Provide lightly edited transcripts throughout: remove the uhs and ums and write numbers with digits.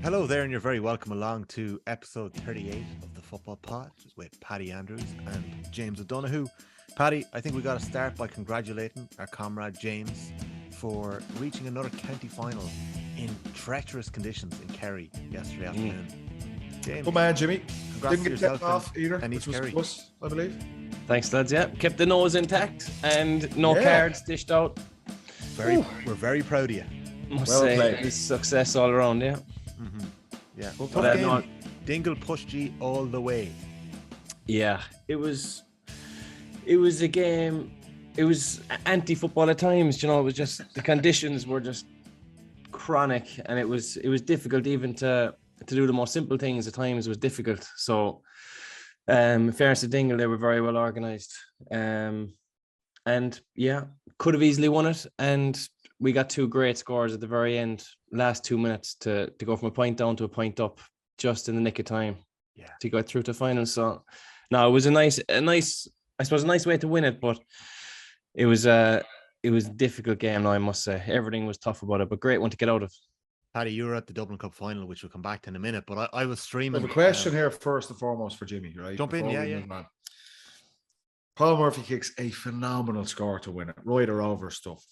Hello there, and you're very welcome along to episode 38 of the Football Pod with Paddy Andrews and James O'Donoghue. Paddy, I think we got to start by congratulating our comrade James for reaching another county final in treacherous conditions in Kerry yesterday afternoon. James, good man, Jimmy. Congrats Didn't to get yourself off either, and which East Kerry. was plus, I believe. Thanks, lads. Yeah, kept the nose intact and no cards dished out. We're very proud of you. Must say, it's success all around. Yeah. Mm-hmm. Yeah. Well, tough game. No, Dingle pushed you all the way. Yeah, it was a game. It was anti-football at times. You know, it was just the conditions were just chronic, and it was difficult even to do the most simple things. At times, it was difficult. So, in fairness to Dingle, they were very well organised, and yeah, could have easily won it. And we got two great scores at the very end, last 2 minutes to go from a point down to a point up, just in the nick of time. Yeah, to go through to final. So, no, it was a nice, I suppose, a nice way to win it, but it was a difficult game. Now, I must say, everything was tough about it, but great one to get out of. Paddy, you were at the Dublin Cup final, which we'll come back to in a minute, but I was streaming. I have a question here first and foremost for Jimmy, right? Jump in, yeah. Paul Murphy kicks a phenomenal score to win it, right or over stuff.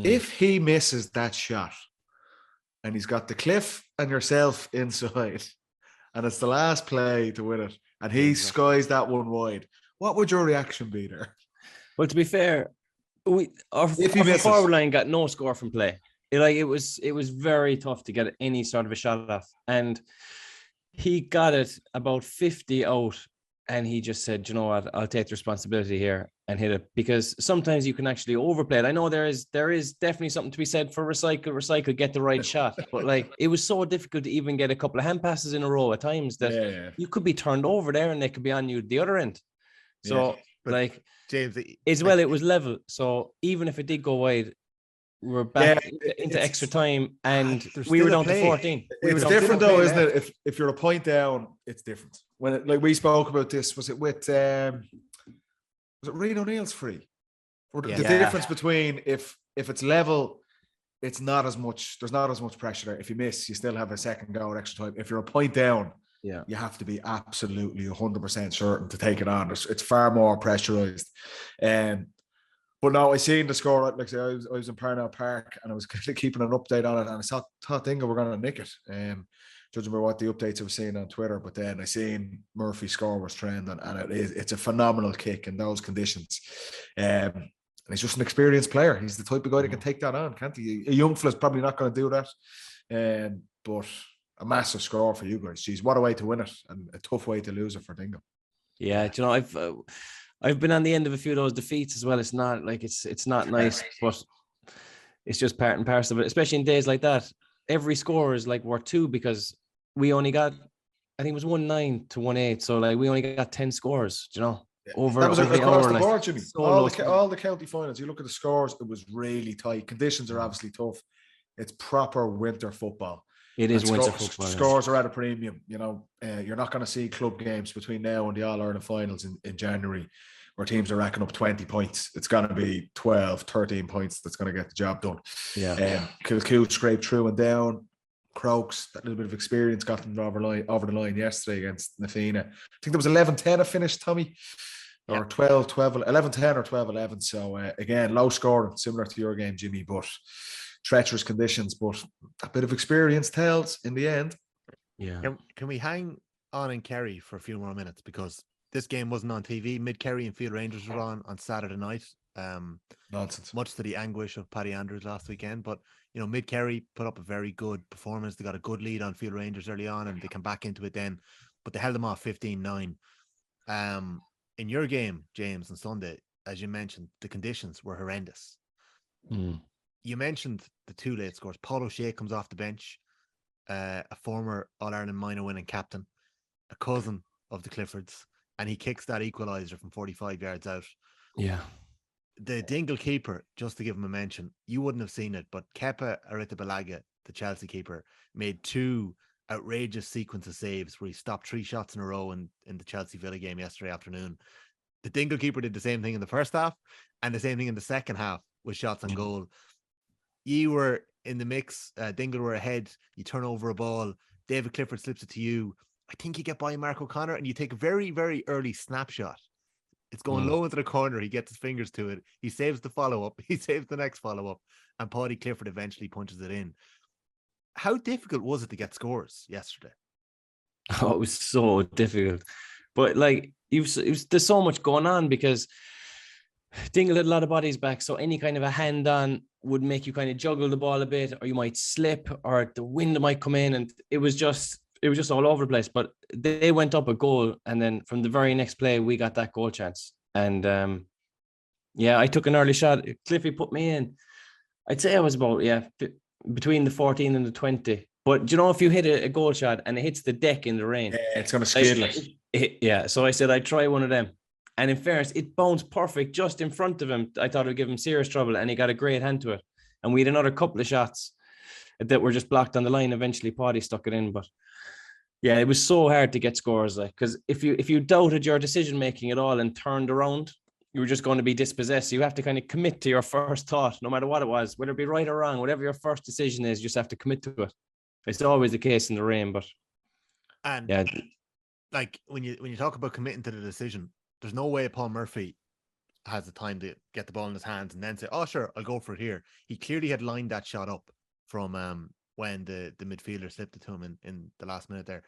If he misses that shot and he's got the cliff and yourself inside and it's the last play to win it and he skies that one wide, what would your reaction be there? Well, to be fair, our forward line got no score from play. It was very tough to get any sort of a shot off, and he got it about 50 out, and he just said, you know what, I'll take the responsibility here and hit it, because sometimes you can actually overplay it. I know there is definitely something to be said for recycle, get the right shot, but it was so difficult to even get a couple of hand passes in a row at times that you could be turned over there and they could be on you the other end. So James, it was level. So even if it did go wide, we're back into extra time, and we were down to 14. It's different though, isn't it? If you're a point down, it's different. When we spoke about this, was it with Reno O'Neill's free? Or the difference between if it's level, it's not as much. There's not as much pressure there. If you miss, you still have a second go at extra time. If you're a point down, you have to be absolutely 100% certain to take it on. It's far more pressurized. But no, I seen the score. Like I say, I was in Parnell Park and I was keeping an update on it, and I thought Dingle were going to nick it. Judging by what the updates I was seeing on Twitter, but then I seen Murphy's score was trending, and it's a phenomenal kick in those conditions. And he's just an experienced player. He's the type of guy that can take that on, can't he? A young fella's probably not going to do that. But a massive score for you guys. Jeez, what a way to win it, and a tough way to lose it for Dingle. Yeah, you know, I've been on the end of a few of those defeats as well. It's not like it's not nice, but it's just part and parcel of it, especially in days like that. Every score is like worth 2, because we only got, I think it was 1-9 to 1-8. So we only got 10 scores, you know, over. That was across the board, Jimmy. So all the county finals, you look at the scores, it was really tight. Conditions are obviously tough. It's proper winter football. It is winter football. Scores are at a premium. You know, you're not going to see club games between now and the All-Ireland finals in January where teams are racking up 20 points. It's going to be 12, 13 points that's going to get the job done. Yeah. Kilcoo scraped through and down. Croaks, that little bit of experience, got them over the line yesterday against Nafina. I think there was 11-10 a finish, Tommy, or 11-10 or 12-11. So, again, low scoring, similar to your game, Jimmy, but treacherous conditions, but a bit of experience tells in the end. Yeah. Can we hang on in Kerry for a few more minutes, because this game wasn't on TV. Mid-Kerry and Field Rangers were on Saturday night. Nonsense. Much to the anguish of Paddy Andrews last weekend, but you know, Mid-Kerry put up a very good performance. They got a good lead on Field Rangers early on, and they come back into it then, but they held them off 15-9. In your game, James, on Sunday, as you mentioned, the conditions were horrendous. You mentioned the 2 late scores. Paul O'Shea comes off the bench, a former All-Ireland minor winning captain, a cousin of the Cliffords, and he kicks that equaliser from 45 yards out. Yeah. The Dingle keeper, just to give him a mention, you wouldn't have seen it, but Kepa Arrizabalaga, the Chelsea keeper, made 2 outrageous sequence of saves where he stopped 3 shots in a row in the Chelsea Villa game yesterday afternoon. The Dingle keeper did the same thing in the first half and the same thing in the second half with shots on goal. You were in the mix. Dingle were ahead. You turn over a ball. David Clifford slips it to you. I think you get by Mark O'Connor and you take a very, very early snapshot. It's going low into the corner. He gets his fingers to it. He saves the follow-up. He saves the next follow-up. And Paddy Clifford eventually punches it in. How difficult was it to get scores yesterday? Oh, it was so difficult. But like, there's so much going on because Dingle had a lot of bodies back. So any kind of a hand on would make you kind of juggle the ball a bit, or you might slip, or the wind might come in. And it was just all over the place. But they went up a goal. And then from the very next play, we got that goal chance. And I took an early shot. Cliffy put me in. I'd say I was about, between the 14 and the 20. But you know, if you hit a goal shot and it hits the deck in the rain, it's going to skid like. So I said I'd try one of them. And in fairness, it bounced perfect just in front of him. I thought it would give him serious trouble, and he got a great hand to it. And we had another couple of shots that were just blocked on the line. Eventually, Paddy stuck it in. But yeah, it was so hard to get scores, like, because if you doubted your decision making at all and turned around, you were just going to be dispossessed. So you have to kind of commit to your first thought, no matter what it was, whether it be right or wrong, whatever your first decision is, you just have to commit to it. It's always the case in the rain, but like when you talk about committing to the decision, there's no way Paul Murphy has the time to get the ball in his hands and then say, "Oh, sure, I'll go for it here." He clearly had lined that shot up from when the midfielder slipped it to him in the last minute there.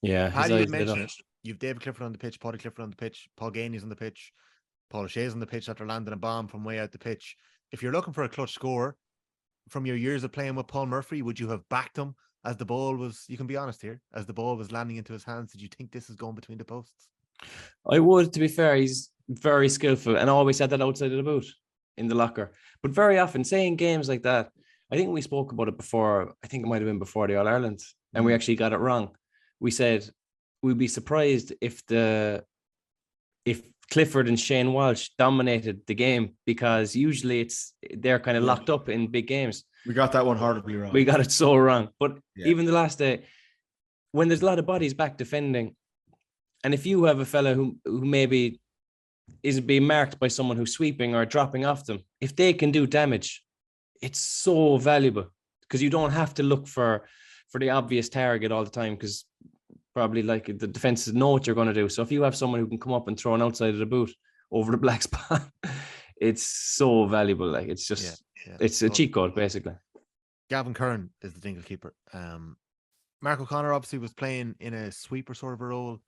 Yeah, Paddy had mentioned it. You've David Clifford on the pitch, Paddy Clifford on the pitch, Paul Gainey's on the pitch, Paul O'Shea's on the pitch after landing a bomb from way out the pitch. If you're looking for a clutch score from your years of playing with Paul Murphy, would you have backed him as the ball was, you can be honest here, as the ball was landing into his hands? Did you think this is going between the posts? I would, to be fair. He's very skillful and always had that outside of the boot in the locker. But very often, saying games like that, I think we spoke about it before. I think it might have been before the All-Ireland, and we actually got it wrong. We said we'd be surprised if Clifford and Shane Walsh dominated the game, because usually they're kind of locked up in big games. We got that one horribly wrong. We got it so wrong. But even the last day, when there's a lot of bodies back defending, and if you have a fella who maybe is being marked by someone who's sweeping or dropping off them, if they can do damage, it's so valuable, because you don't have to look for the obvious target all the time, because probably like the defenses know what you're going to do. So if you have someone who can come up and throw an outside of the boot over the black spot, it's so valuable. Like, it's just it's a cheat code basically. Gavin Curran is the Dingle keeper. Mark O'Connor obviously was playing in a sweeper sort of a role.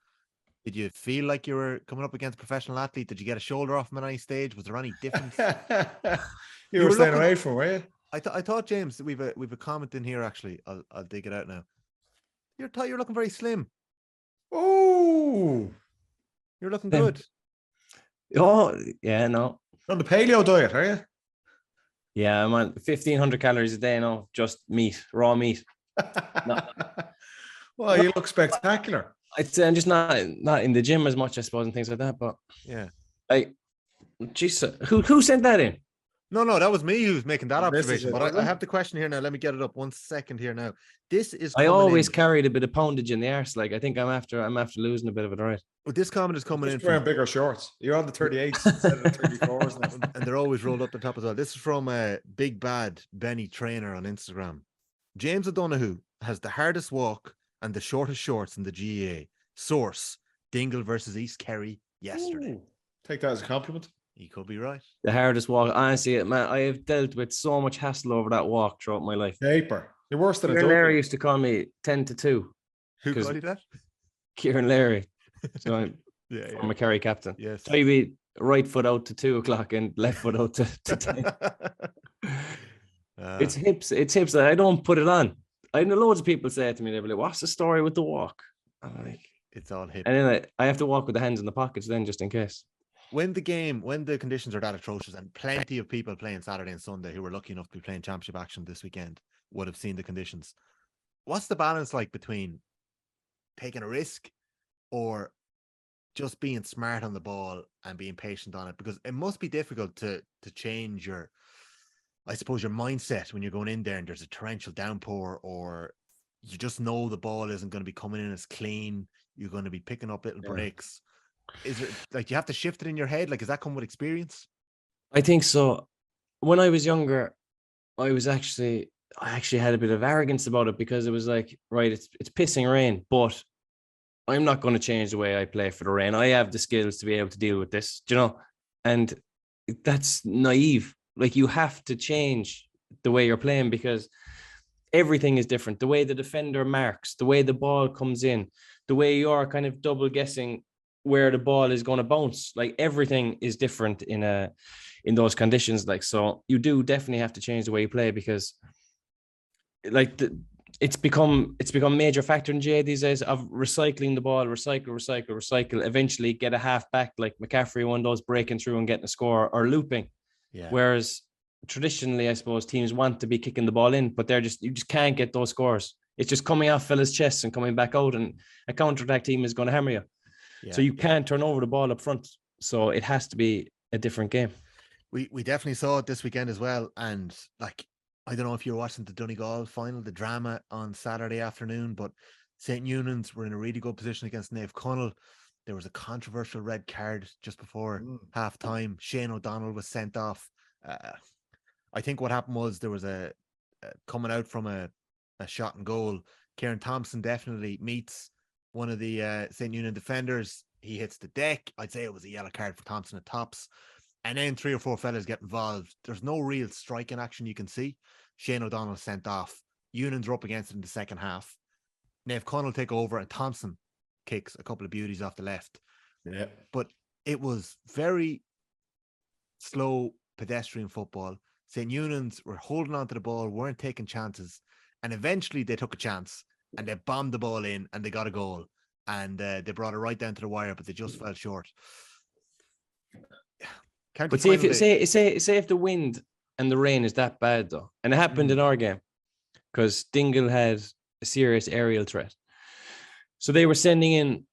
Did you feel like you were coming up against a professional athlete? Did you get a shoulder off him at any stage? Was there any difference? you were staying away from, were you? I thought, James, we've a comment in here actually. I'll dig it out now. You're looking very slim. Oh, you're looking good. Oh yeah, no. You're on the paleo diet, are you? Yeah, I'm on 1,500 calories a day now, just meat, raw meat. No. Well, you look spectacular. I'd say I'm just not in the gym as much, I suppose, and things like that. But yeah, Jesus, who sent that in? No, that was me who was making that observation. But I have the question here now. Let me get it up 1 second here now. This is. I always carried a bit of poundage in the arse. Like, I think I'm after losing a bit of it, right? But this comment is coming in from wearing bigger shorts. You're on the 38s instead of the 34s now. And they're always rolled up the top as well. This is from Big Bad Benny Trainer on Instagram. James O'Donoghue has the hardest walk and the shortest shorts in the GAA. Source: Dingle versus East Kerry yesterday. Ooh, take that as a compliment. He could be right. The hardest walk. Honestly, man, I have dealt with so much hassle over that walk throughout my life. Paper. You're worse than Kieran Larry used to call me 10 to 2. Who called you that? Kieran Larry. So I'm a Kerry captain. Yes. So you'd be right foot out to 2 o'clock and left foot out to 10. It's hips. I don't put it on. I know loads of people say it to me. They're like, "What's the story with the walk?" I'm like, it's all hip. And then I have to walk with the hands in the pockets then, just in case. When the conditions are that atrocious, and plenty of people playing Saturday and Sunday who were lucky enough to be playing championship action this weekend would have seen the conditions. What's the balance like between taking a risk or just being smart on the ball and being patient on it? Because it must be difficult to change your mindset when you're going in there and there's a torrential downpour, or you just know the ball isn't going to be coming in as clean. You're going to be picking up little breaks. Is it like you have to shift it in your head? Like, does that come with experience? I think so. When I was younger, I was actually I actually had a bit of arrogance about it because it was like, right, it's pissing rain, but I'm not going to change the way I play for the rain. I have the skills to be able to deal with this, do you know? And that's naive. Like, you have to change the way you're playing because everything is different. The way the defender marks, the way the ball comes in, the way you're kind of double guessing where the ball is going to bounce. Like, everything is different in those conditions. Like, so you do definitely have to change the way you play because like it's become a major factor in GA these days of recycling the ball, recycle, eventually get a half back like McCaffrey, one of those breaking through and getting a score, or looping. Yeah. Whereas traditionally, I suppose teams want to be kicking the ball in, but you just can't get those scores. It's just coming off fellas' chests and coming back out, and a counter-attack team is going to hammer you. Yeah. So you can't turn over the ball up front. So it has to be a different game. We definitely saw it this weekend as well. And like, I don't know if you were watching the Donegal final, the drama on Saturday afternoon, but St. Eunan's were in a really good position against Naomh Conaill. There was a controversial red card just before half time. Shane O'Donoghue was sent off. I think what happened was there was a coming out from a shot and goal. Kieran Thompson definitely meets one of the St. Eunan defenders. He hits the deck. I'd say it was a yellow card for Thompson at tops. And then 3 or 4 fellas get involved. There's no real striking action you can see. Shane O'Donoghue sent off. Eunan's are up against it in the second half. Naomh Conaill take over and Thompson kicks a couple of beauties off the left. Yeah. But it was very slow pedestrian football. St. Eunan's were holding on to the ball, weren't taking chances. And eventually they took a chance and they bombed the ball in and they got a goal. And they brought it right down to the wire, but they just fell short. But see if the wind and the rain is that bad though, and it happened in our game because Dingle had a serious aerial threat, so they were sending in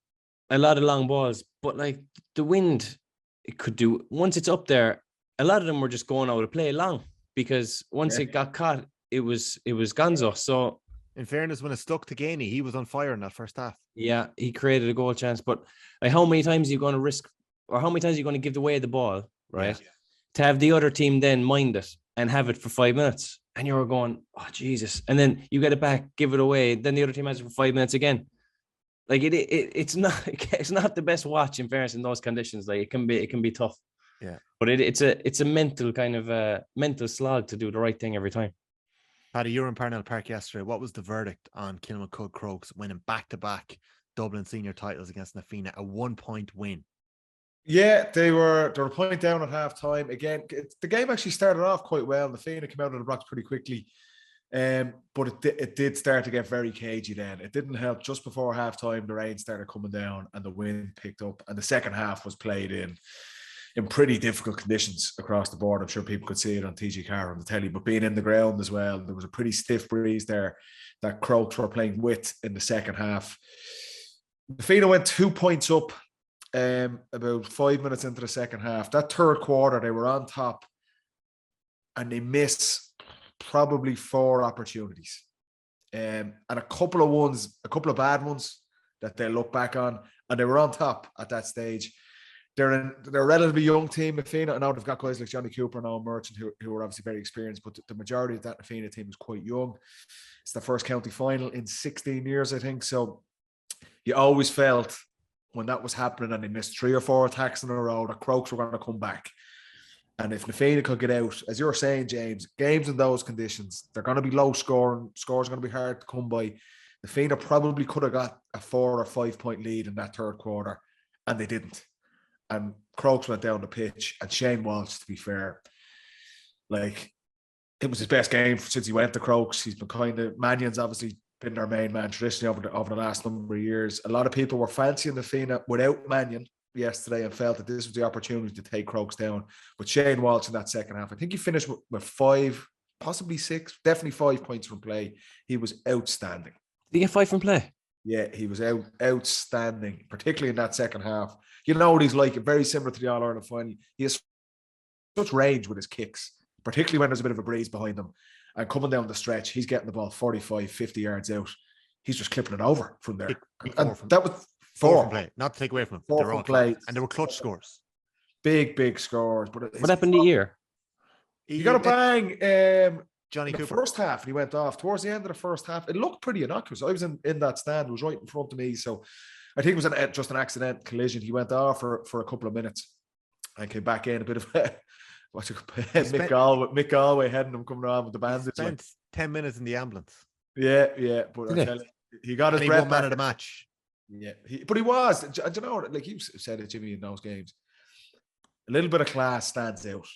a lot of long balls. But like the wind, it could do once it's up there. A lot of them were just going out of play long because once it got caught, it was gonzo. So in fairness, when it stuck to Gainey, he was on fire in that first half. Yeah, he created a goal chance, but like how many times are you going to risk, or how many times are you going to give away the ball? Right, to have the other team then mind it and have it for 5 minutes, and you're going, oh Jesus, and then you get it back, give it away, then the other team has it for 5 minutes again. Like it's not the best watch in fairness in those conditions. Like it can be tough. Yeah, but it's a mental kind of mental slog to do the right thing every time. Paddy, you were in Parnell Park yesterday. What was the verdict on Kilmacud Crokes winning back-to-back Dublin senior titles against Na Fianna, a 1-point win? Yeah, they were a point down at half time. Again, the game actually started off quite well. Na Fianna came out of the blocks pretty quickly. But it did start to get very cagey then. It didn't help. Just before half time, the rain started coming down and the wind picked up. And the second half was played in pretty difficult conditions across the board. I'm sure people could see it on TG Car on the telly, but being in the ground as well, there was a pretty stiff breeze there that Crokes were playing with in the second half. Na Fianna went 2 points up about 5 minutes into the second half. That third quarter, they were on top and they missed probably 4 opportunities. And a couple of bad ones that they look back on, and they were on top at that stage. They're a relatively young team, Na Fianna. I know they've got guys like Johnny Cooper and Owen Merchant who are obviously very experienced, but the majority of that Na Fianna team is quite young. It's the first county final in 16 years, I think. So you always felt when that was happening and they missed 3 or 4 attacks in a row, the Crokes were going to come back. And if Na Fianna could get out, as you're saying, James, games in those conditions, they're going to be low scoring. Scores are going to be hard to come by. Na Fianna probably could have got a 4 or 5 point lead in that third quarter, and they didn't. And Crokes went down the pitch, and Shane Walsh, to be fair, like, it was his best game since he went to Crokes. He's been kind of, Mannion's obviously been their main man traditionally over the last number of years. A lot of people were fancying Na Fianna without Mannion yesterday and felt that this was the opportunity to take Crokes down. But Shane Walsh in that second half, I think he finished with 5, possibly 6, definitely 5 points from play. He was outstanding. Did he get 5 from play? Yeah, he was outstanding, particularly in that second half. You know what he's like, very similar to the All-Ireland final. He has such range with his kicks, particularly when there's a bit of a breeze behind him. And coming down the stretch, he's getting the ball 45, 50 yards out. He's just clipping it over from there. That was 4 from play, not to take away from him. 4 from play. And they were clutch scores. Big scores. But what happened to Ear? You got a bang. Johnny Cooper. First half, and he went off. Towards the end of the first half, it looked pretty innocuous. I was in that stand. It was right in front of me. So I think it was just an accidental collision. He went off for a couple of minutes and came back in. A bit of Mick Galway heading him coming on with the bandage. Spent 10 minutes in the ambulance. Yeah. But I tell you, he got his breath man of the match. Yeah, but he was. Do you know, like you said it, Jimmy, in those games, a little bit of class stands out.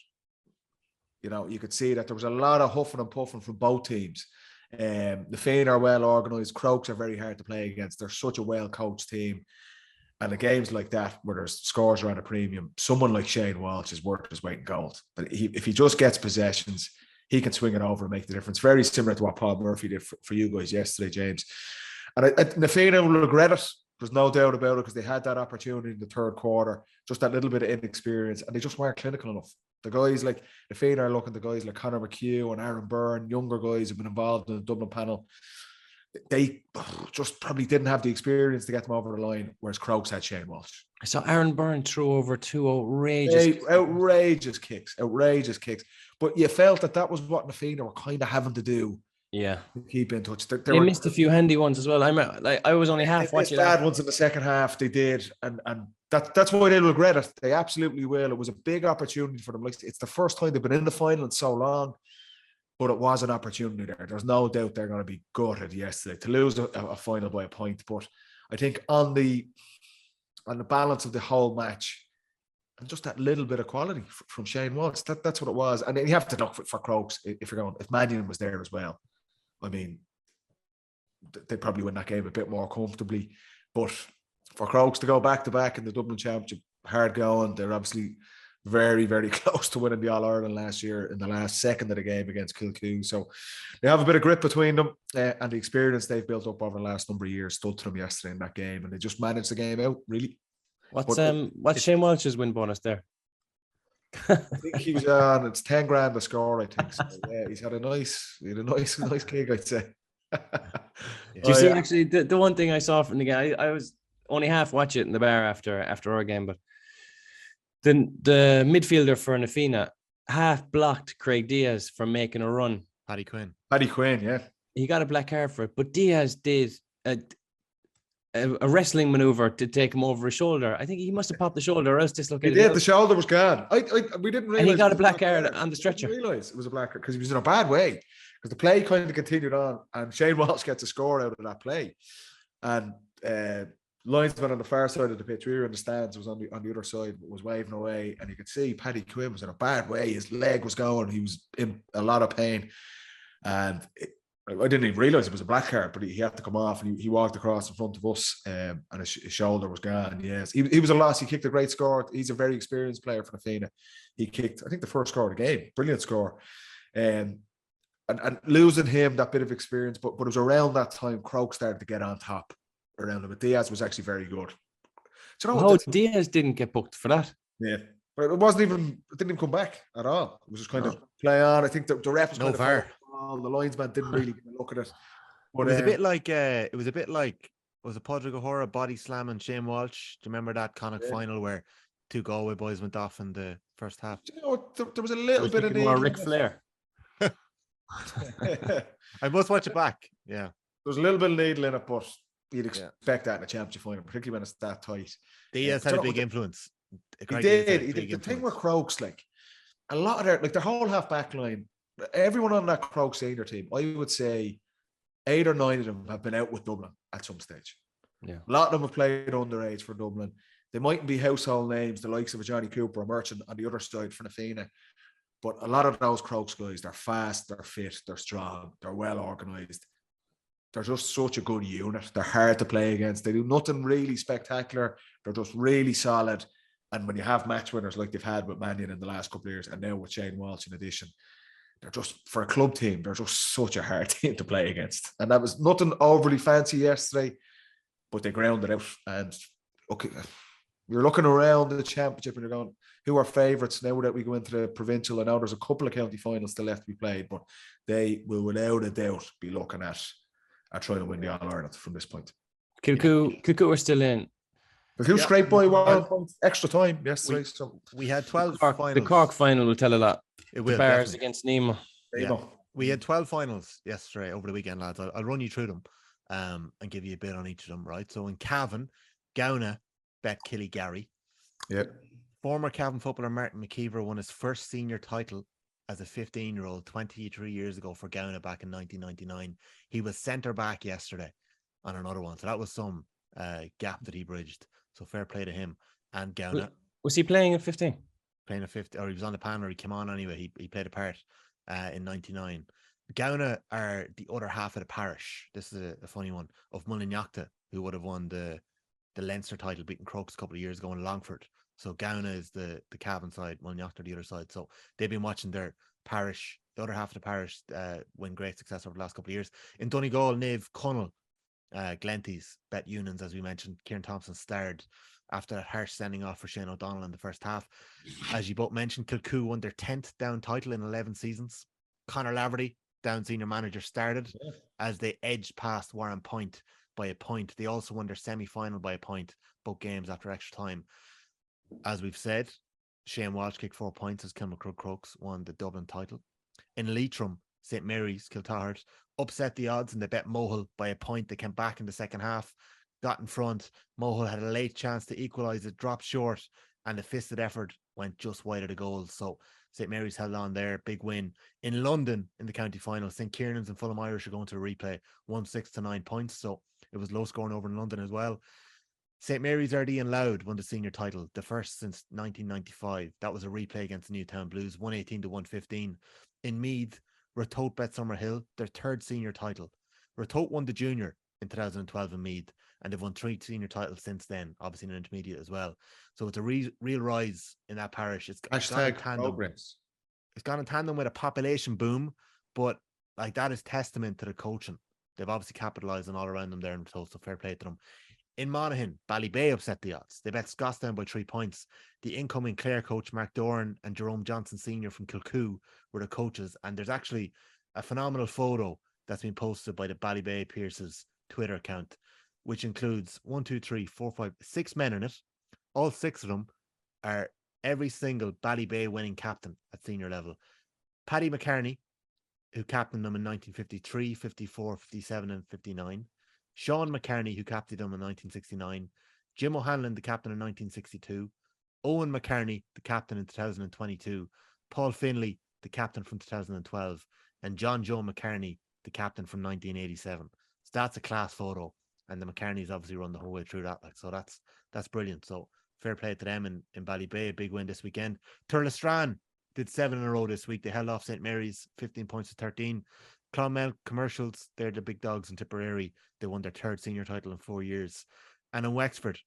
You know, you could see that there was a lot of huffing and puffing from both teams. The Féin are well organised. Crokes are very hard to play against. They're such a well-coached team. And the games like that, where there's scores around a premium, someone like Shane Walsh is worth his weight in gold. But if he just gets possessions, he can swing it over and make the difference. Very similar to what Paul Murphy did for you guys yesterday, James. And the Féin will regret it. There's no doubt about it, because they had that opportunity in the third quarter, just that little bit of inexperience, and they just weren't clinical enough. The guys like the Féin are looking, the guys like Conor McHugh and Aaron Byrne, younger guys who've been involved in the Dublin panel, they just probably didn't have the experience to get them over the line, whereas Crokes had Shane Walsh. I saw Aaron Byrne throw over 2 outrageous kicks. But you felt that was what the Féin were kind of having to do. Yeah, keep in touch. They missed a few handy ones as well. I was only half watching. Bad ones in the second half. They did, and that's why they'll regret it. They absolutely will. It was a big opportunity for them. Like, it's the first time they've been in the final in so long, but it was an opportunity there. There's no doubt they're going to be gutted yesterday to lose a final by a point. But I think on the balance of the whole match, and just that little bit of quality from Shane Walsh, that's what it was. And then you have to look for Crokes if Mannion was there as well. I mean, they probably win that game a bit more comfortably. But for Crokes to go back-to-back in the Dublin Championship, hard going. They're obviously very, very close to winning the All-Ireland last year in the last second of the game against Kilcoo. So they have a bit of grit between them, and the experience they've built up over the last number of years stood to them yesterday in that game, and they just managed the game out, really. What's Shane Walsh's win bonus there? I think he was on, it's 10 grand a score, I think. So, yeah, he's had a nice gig, I'd say. Do you see, actually, the one thing I saw from the game, I was only half watch it in the bar after our game, but the midfielder for Nafina half blocked Craig Diaz from making a run. Paddy Quinn, yeah. He got a black card for it, but Diaz did a wrestling maneuver to take him over his shoulder. I think he must have popped the shoulder, or else dislocated. He did. The shoulder was gone. We didn't realize. And he got a black card on the stretcher. We didn't realize it was a black card because he was in a bad way. Because the play kind of continued on, and Shane Walsh gets a score out of that play. And linesman on the far side of the pitch, we were in the stands, was on the other side, was waving away, and you could see Paddy Quinn was in a bad way. His leg was going. He was in a lot of pain, and I didn't even realize it was a black card, but he had to come off, and he walked across in front of us, and his shoulder was gone. Yes, he was a loss. He kicked a great score. He's a very experienced player for the Féin. He kicked, I think, the first score of the game. Brilliant score. And losing him, that bit of experience, but it was around that time Crokes started to get on top around him. But Diaz was actually very good. Do you know Diaz didn't get booked for that? Yeah. But it didn't even come back at all. It was just kind of play on. I think the ref was kind of the linesman didn't really look at it. But it was a bit like was it Padraig O'Hara body slamming Shane Walsh? Do you remember that Connacht final where 2 Galway boys went off in the first half? Do you know, there was a little bit of more Ric Flair. I must watch it back. Yeah, there's a little bit of needle in it, but you'd expect that in a championship final, particularly when it's that tight. Diaz had a big influence. He did. The thing with Crokes, like a lot of their whole half back line, everyone on that Crokes senior team, I would say 8 or 9 of them have been out with Dublin at some stage. Yeah, a lot of them have played underage for Dublin. They mightn't be household names, the likes of a Johnny Cooper or Merchant on the other side for Nafina. But a lot of those Crokes guys, they're fast, they're fit, they're strong, they're well organised. They're just such a good unit. They're hard to play against. They do nothing really spectacular. They're just really solid. And when you have match winners like they've had with Mannion in the last couple of years, and now with Shane Walsh in addition, they're just, for a club team, they're just such a hard team to play against. And that was nothing overly fancy yesterday, but they grounded out. And okay, you're looking around the championship and you're going, who are favourites now that we go into the Provincial? I know there's a couple of county finals still left to be played, but they will without a doubt be looking at trying to win the All-Ireland from this point. Kilcoo are still in. But who scraped by 1 point extra time yesterday? We had 12 the Cork final will tell a lot. It will. The Bars against Nemo. Yeah. We had 12 finals yesterday over the weekend, lads. I'll run you through them and give you a bit on each of them, right? So in Cavan, Gowna bet Killygarry. Yep. Former Cavan footballer Martin McKeever won his first senior title as a 15-year-old 23 years ago for Gowna back in 1999. He was centre back yesterday on another one. So that was some gap that he bridged. So fair play to him and Gowna. Was he playing at 15? Playing at 50, or he was on the panel, or he came on anyway. He played a part in 99. Gowna are the other half of the parish. This is a funny one of Mullinachta, who would have won the Leinster title, beating Crokes a couple of years ago in Longford. So Gowna is the Cavan side, Mullinachta the other side. So they've been watching their parish, the other half of the parish, win great success over the last couple of years. In Donegal, Niamh Connell, Glenties bet Unions, as we mentioned. Kieran Thompson starred after that harsh sending off for Shane O'Donoghue in the first half. As you both mentioned, Kilcoo won their 10th down title in 11 seasons. Conor Laverty, down senior manager, started as they edged past Warren Point by a point. They also won their semi-final by a point, both games after extra time. As we've said, Shane Walsh kicked 4 points as Kilmacrud Crokes won the Dublin title. In Leitrim, St. Mary's, Kiltahart, upset the odds and they bet Mohill by a point. They came back in the second half, got in front. Mohill had a late chance to equalise it, dropped short, and the fisted effort went just wide of the goal. So St. Mary's held on there, big win. In London, in the county final, St. Kiernan's and Fulham Irish are going to a replay, 1-6 to 9 points. So it was low scoring over in London as well. St. Mary's RD and Louth won the senior title, the first since 1995. That was a replay against the Newtown Blues, 118 to 115. In Meath, Ratoath bet Summerhill, their third senior title. Ratoath won the junior in 2012 in Meath, and they've won 3 senior titles since then, obviously in intermediate as well. So it's a real rise in that parish. It's hashtag progress. It's gone in tandem with a population boom, but like that is testament to the coaching. They've obviously capitalised on all around them there in Ratoath, so fair play to them. In Monaghan, Ballybay upset the odds. They bet Scots down by 3 points. The incoming Clare coach, Mark Doran, and Jerome Johnson Sr. from Kilcoo were the coaches. And there's actually a phenomenal photo that's been posted by the Ballybay Pierce's Twitter account, which includes 6 men in it. All 6 of them are every single Ballybay winning captain at senior level. Paddy McCartney, who captained them in 1953, 54, 57, and 59. Sean McCartney, who captained them in 1969. Jim O'Hanlon, the captain in 1962. Owen McCartney, the captain in 2022. Paul Finlay, the captain from 2012. And John Joe McCartney, the captain from 1987. So that's a class photo. And the McCartneys obviously run the whole way through that. So that's brilliant. So fair play to them in Ballybay. A big win this weekend. Turlestrane did 7 in a row this week. They held off St. Mary's 15 points to 13. Clonmel Commercials, they're the big dogs in Tipperary. They won their 3rd senior title in 4 years. And in Wexford,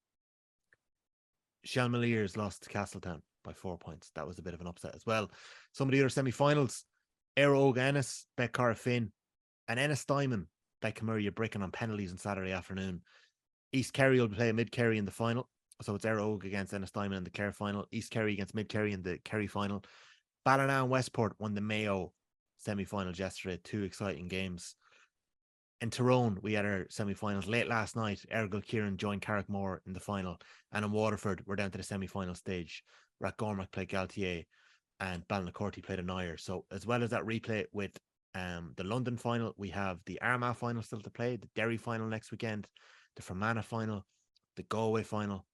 Shelmaliers lost to Castletown by 4 points. That was a bit of an upset as well. Some of the other semi-finals, Éire Óg Ennis bet Cara Finn, and Ennis Diamond bet Camuria Bricken on penalties on Saturday afternoon. East Kerry will play Mid Kerry in the final. So it's Éire Óg against Ennis Diamond in the Kerry final. East Kerry against Mid Kerry in the Kerry final. Ballina and Westport won the Mayo semi-finals yesterday. 2 exciting games. In Tyrone, we had our semi-finals late last night. Ergal Kieran joined Carrickmore in the final. And in Waterford, we're down to the semi-final stage. Rathgormack played Galtier and Ballynacorty played Anire. So as well as that replay with the London final, we have the Armagh final still to play, the Derry final next weekend, the Fermanagh final, the Galway final,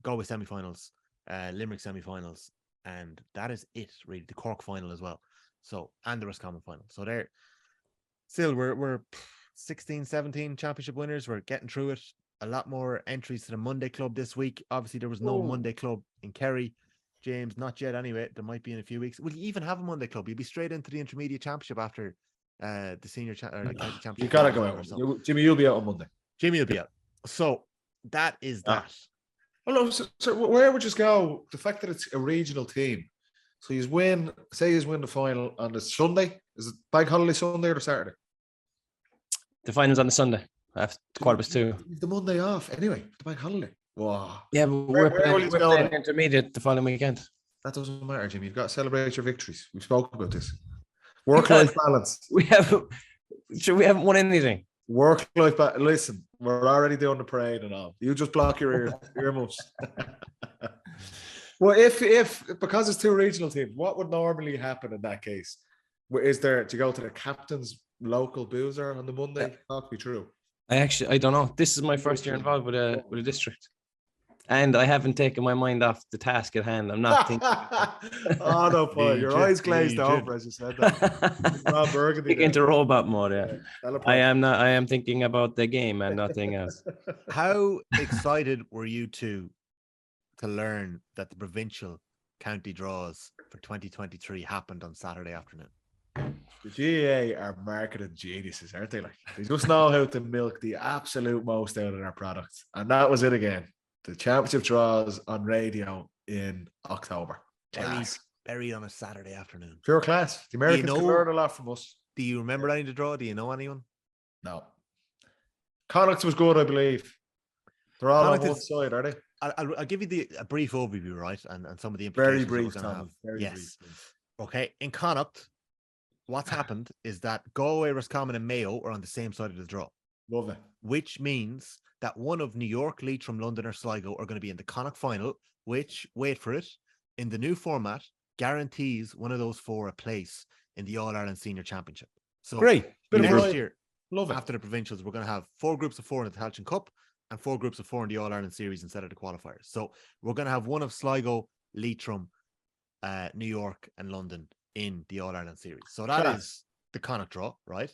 Galway semi-finals, Limerick semi-finals, and that is it really. The Cork final as well. So, and the Roscommon final. So there, still we're 16, 17 championship winners. We're getting through it. A lot more entries to the Monday Club this week. Obviously, there was no Monday Club in Kerry. James, not yet anyway. There might be in a few weeks. Will you even have a Monday Club? You'll be straight into the intermediate championship after the senior or the county championship. You gotta go out. Jimmy, you'll be out on Monday. Jimmy will be out. So that is that. Oh no, so where would you go? The fact that it's a regional team. So you win the final on the Sunday. Is it bank holiday Sunday or Saturday? The final's on the Sunday. After 2:15. The Monday off anyway. The bank holiday. Wow. Yeah, but we're playing intermediate the following weekend. That doesn't matter, Jimmy. You've got to celebrate your victories. We've spoken about this. Work-life balance. We haven't won anything. Work-life balance. Listen, we're already doing the parade and all. You just block your earmuffs. Well, if because it's 2 regional teams, what would normally happen in that case? Is there? Do you go to the captain's local boozer on the Monday? That'd be true. I don't know. This is my first year involved with a district. And I haven't taken my mind off the task at hand. I'm not thinking. Oh no, Paul! Your eyes glazed over as you said that. Rob Burgundy. Kick into robot mode. Yeah. I am not. I am thinking about the game and nothing else. How excited were you to learn that the provincial county draws for 2023 happened on Saturday afternoon? The GAA are marketing geniuses, aren't they? Like, they just know how to milk the absolute most out of their products, and that was it again. The championship draws on radio in October. Buried on a Saturday afternoon. Pure class. The Americans can learn a lot from us. Do you remember any to draw? Do you know anyone? No. Connacht was good, I believe. They're all on one side, are they? I'll give you a brief overview, right? And some of the implications. Very brief, Tommy. Very brief. Okay. In Connacht, what's happened is that Galway, Roscommon and Mayo are on the same side of the draw. Love it. Which means that one of New York, Leitrim, London or Sligo are going to be in the Connacht final, which, wait for it, in the new format, guarantees one of those four a place in the All-Ireland Senior Championship. So great. Next year, love it. After the provincials, we're going to have 4 groups of 4 in the Tailteann Cup and 4 groups of 4 in the All-Ireland Series instead of the qualifiers. So we're going to have one of Sligo, Leitrim, New York and London in the All-Ireland Series. So that is the Connacht draw, right?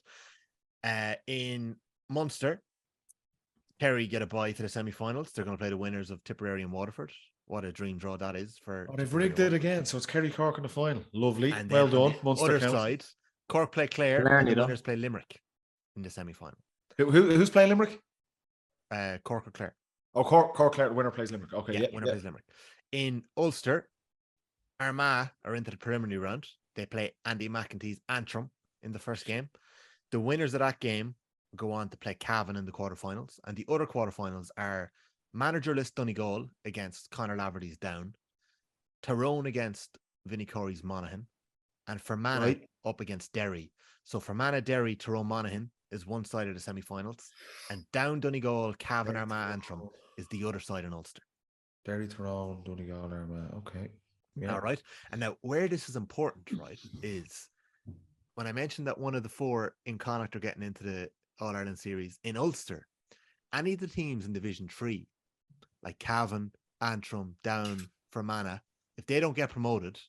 In Munster, Kerry get a bye to the semi-finals. They're going to play the winners of Tipperary and Waterford. What a dream draw that is for. They've rigged it again, so it's Kerry Cork in the final. Lovely, and well done. On the other side, Cork play Clare, and the winners play Limerick in the semi-final. Who's playing Limerick? Cork or Clare. Oh, Cork Clare. The winner plays Limerick. Okay, winner plays Limerick. In Ulster, Armagh are into the preliminary round. They play Andy McEntee's Antrim in the first game. The winners of that game go on to play Cavan in the quarterfinals, and the other quarterfinals are managerless Donegal against Conor Laverty's Down, Tyrone against Vinnie Corey's Monaghan, and Fermanagh up against Derry. So Fermanagh, Derry, Tyrone, Monaghan is one side of the semi-finals, and Down, Donegal, Cavan, Armagh, Antrim is the other side in Ulster. Derry, Tyrone, Donegal, Armagh. Okay. Yeah. All right. And now where this is important, right, is when I mentioned that one of the 4 in Connacht are getting into the All-Ireland Series in Ulster, any of the teams in Division 3, like Cavan, Antrim, Down, Fermanagh, if they don't get promoted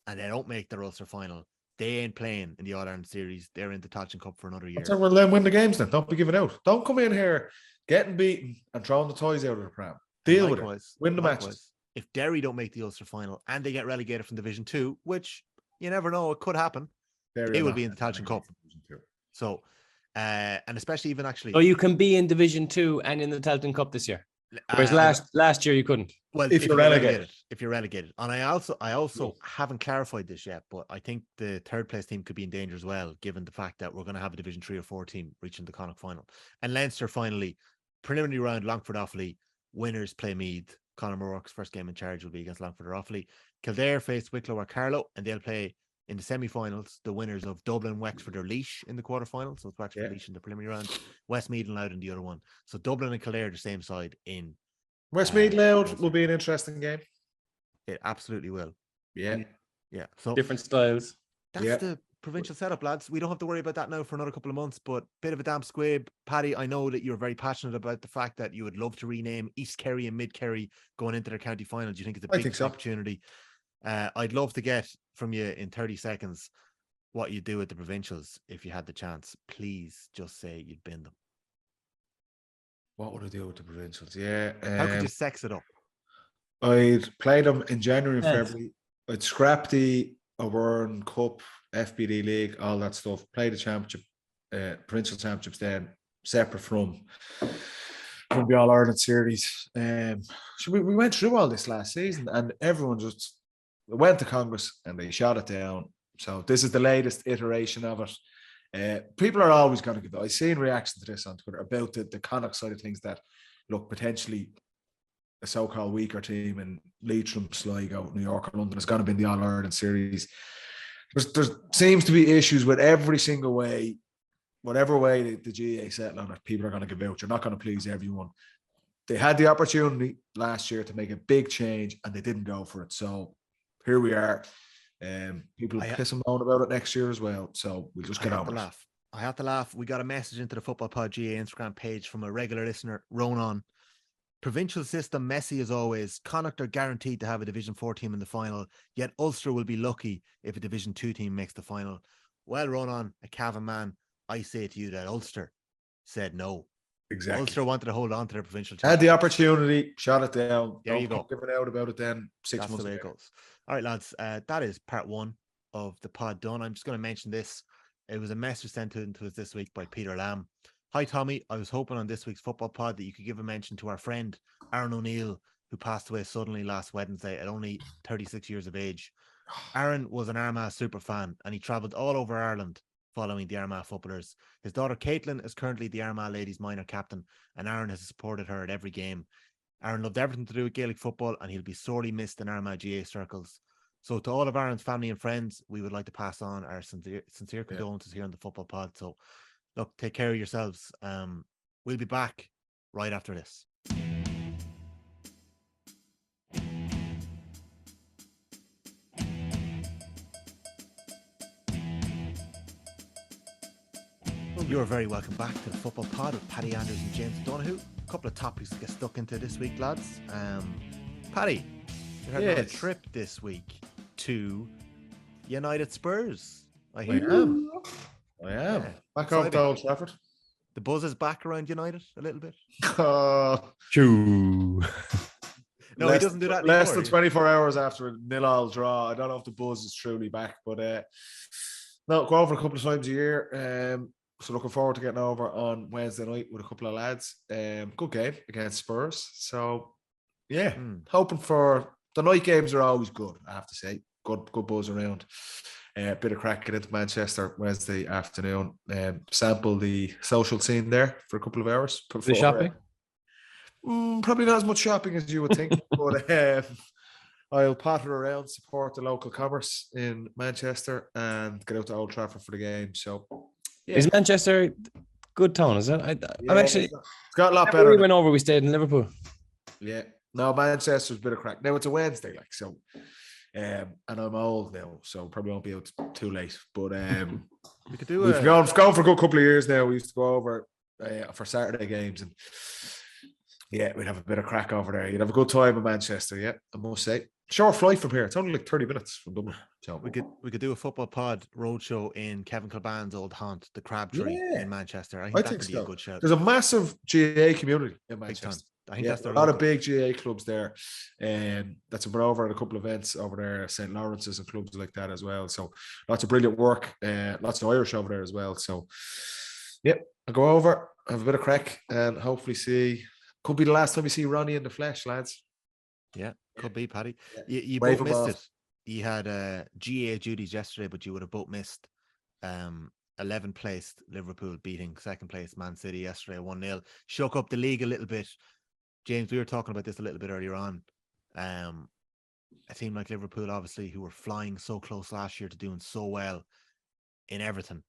and they don't make their Ulster final, they ain't playing in the All-Ireland Series. They're in the Tailteann Cup for another year. So we'll then win the games then. Don't be giving out. Don't come in here getting beaten and throwing the toys out of the pram. Deal with it. Win the matches. If Derry don't make the Ulster final and they get relegated from Division 2, which you never know, it could happen, they will be in the Tailteann Cup. So, and especially even actually... So you can be in Division 2 and in the Tailteann Cup this year? Whereas last year you couldn't. Well, if you're relegated. If you're relegated. And I also haven't clarified this yet, but I think the third place team could be in danger as well, given the fact that we're going to have a Division 3 or 4 team reaching the Connacht final. And Leinster finally, preliminary round, Longford Offaly, winners play Meath. Conor O'Rourke's first game in charge will be against Longford or Offaly. Kildare face Wicklow or Carlow, and they'll play in the semi-finals the winners of Dublin, Wexford or Laois in the quarterfinals. So it's Wexford, Laois in the preliminary round, Westmeath and Louth in the other one. So Dublin and Kildare the same side in Westmeath Louth will be an interesting game. It absolutely will. Yeah. So different styles. That's the provincial setup, lads. We don't have to worry about that now for another couple of months, but bit of a damp squib. Paddy, I know that you're very passionate about the fact that you would love to rename East Kerry and Mid Kerry going into their county final. Do you think it's a big opportunity? I'd love to get from you in 30 seconds what you'd do with the provincials if you had the chance. Please just say you'd bin them. What would I do with the provincials? Yeah. How could you sex it up? I'd play them in January and February. I'd scrap the O'Byrne Cup, FBD League, all that stuff. Play the championship, provincial championships then, separate from the All-Ireland Series. So we went through all this last season and everyone just went to Congress and they shot it down. So this is the latest iteration of it. People are always going to give. I've seen reactions to this on Twitter about the Connacht side of things that look potentially a so-called weaker team in Leitrim, Sligo, New York, or London is going to be in the All-Ireland Series. There seems to be issues with every single way, whatever way the GAA settle on it, people are going to give out. You're not going to please everyone. They had the opportunity last year to make a big change and they didn't go for it. So here we are. People piss and moan about it next year as well. So we'll just get on with it. I have to laugh. We got a message into the Football Pod GA Instagram page from a regular listener, Ronan. Provincial system messy as always. Connacht are guaranteed to have a Division 4 team in the final, yet Ulster will be lucky if a Division 2 team makes the final. Well, Ronan, a Cavan man, I say to you that Ulster said no. Exactly. Ulster wanted to hold on to their provincial team. Had the opportunity, shot it down. There you go. Give it out about it then. 6 That's months the way it goes. All right, lads. That is part 1 of the pod done. I'm just going to mention this. It was a message sent to us this week by Peter Lamb. Hi, Tommy. I was hoping on this week's football pod that you could give a mention to our friend, Aaron O'Neill, who passed away suddenly last Wednesday at only 36 years of age. Aaron was an Armagh super fan and he travelled all over Ireland following the Armagh footballers. His daughter Caitlin is currently the Armagh ladies minor captain and Aaron has supported her at every game. Aaron loved everything to do with Gaelic football and he'll be sorely missed in Armagh GA circles. So to all of Aaron's family and friends, we would like to pass on our sincere condolences here on the football pod. So look, take care of yourselves. We'll be back right after this. You're very welcome back to the Football Pod with Paddy Andrews and James O'Donoghue. A couple of topics to get stuck into this week, lads. Paddy, you had a trip this week to United Spurs. I am. Back over to Old Trafford. The buzz is back around United a little bit. True. No, he doesn't do that less anymore. Than 24 hours after a 0-0 draw. I don't know if the buzz is truly back, but no, go over a couple of times a year. So looking forward to getting over on Wednesday night with a couple of lads. Good game against Spurs. So yeah, hoping for the night games are always good, I have to say. Good buzz around. Bit of cracking into Manchester Wednesday afternoon. Sample the social scene there for a couple of hours. The shopping? Probably not as much shopping as you would think, but I'll potter around, support the local commerce in Manchester, and get out to Old Trafford for the game. So, yeah. Is Manchester good town? Is it? I'm actually. It's got a lot better. We went over. We stayed in Liverpool. Yeah, no, Manchester's a bit of crack. Now it's a Wednesday, like so. And I'm old now, so probably won't be out too late. But we could do. We've gone for a good couple of years now. We used to go over for Saturday games, and yeah, we'd have a bit of crack over there. You'd have a good time in Manchester. Yeah, I must say. Short flight from here. It's only like 30 minutes from Dublin. So we could do a football pod roadshow in Kevin Kilban's old haunt, the Crabtree in Manchester. I think that could be a good shout. There's a massive GA community in Manchester. I think that's a lot of big GA clubs there, and that's been over at a couple of events over there, St. Lawrence's and clubs like that as well. So lots of brilliant work, lots of Irish over there as well. So yeah, I'll go over, have a bit of crack, and hopefully could be the last time we see Ronnie in the flesh, lads. Yeah, could be, Paddy. You both missed it. You had GA duties yesterday, but you would have both missed 11th placed Liverpool beating second place Man City yesterday 1-0. Shook up the league a little bit. James, we were talking about this a little bit earlier on. A team like Liverpool, obviously, who were flying so close last year to doing so well in everything,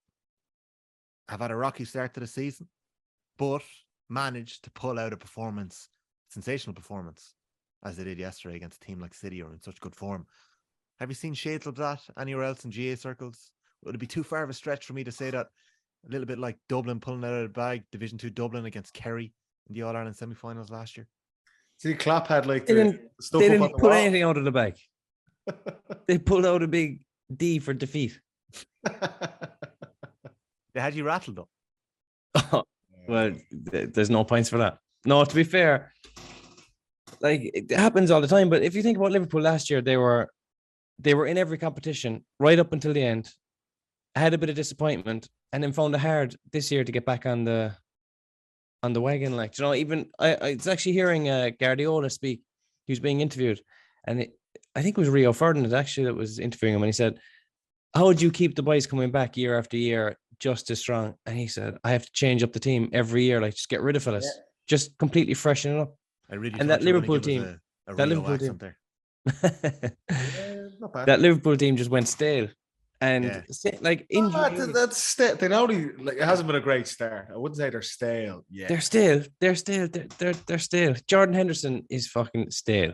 have had a rocky start to the season, but managed to pull out a sensational performance, as they did yesterday against a team like City, or in such good form. Have you seen shades of that anywhere else in GA circles? Would it be too far of a stretch for me to say that a little bit like Dublin pulling out of the bag, Division 2 Dublin against Kerry in the All-Ireland semi-finals last year? See, Klopp had like they didn't pull anything out of the bag. They pulled out a big D for defeat. They had you rattled though. Oh, well, there's no points for that. No, to be fair, like it happens all the time. But if you think about Liverpool last year, they were in every competition right up until the end. Had a bit of disappointment, and then found it hard this year to get back on the wagon. Like, you know, even I was actually hearing Guardiola speak. He was being interviewed, and I think it was Rio Ferdinand actually that was interviewing him, and he said, "How would you keep the boys coming back year after year just as strong?" And he said, "I have to change up the team every year. Like, just get rid of fellas, just completely freshen it up." I really and that Liverpool team, that Liverpool team, not bad. That Liverpool team just went stale. And like injuries, that's stale. They only like it hasn't been a great start. I wouldn't say they're stale. Yeah, they're stale. They're stale. They're stale. Jordan Henderson is fucking stale.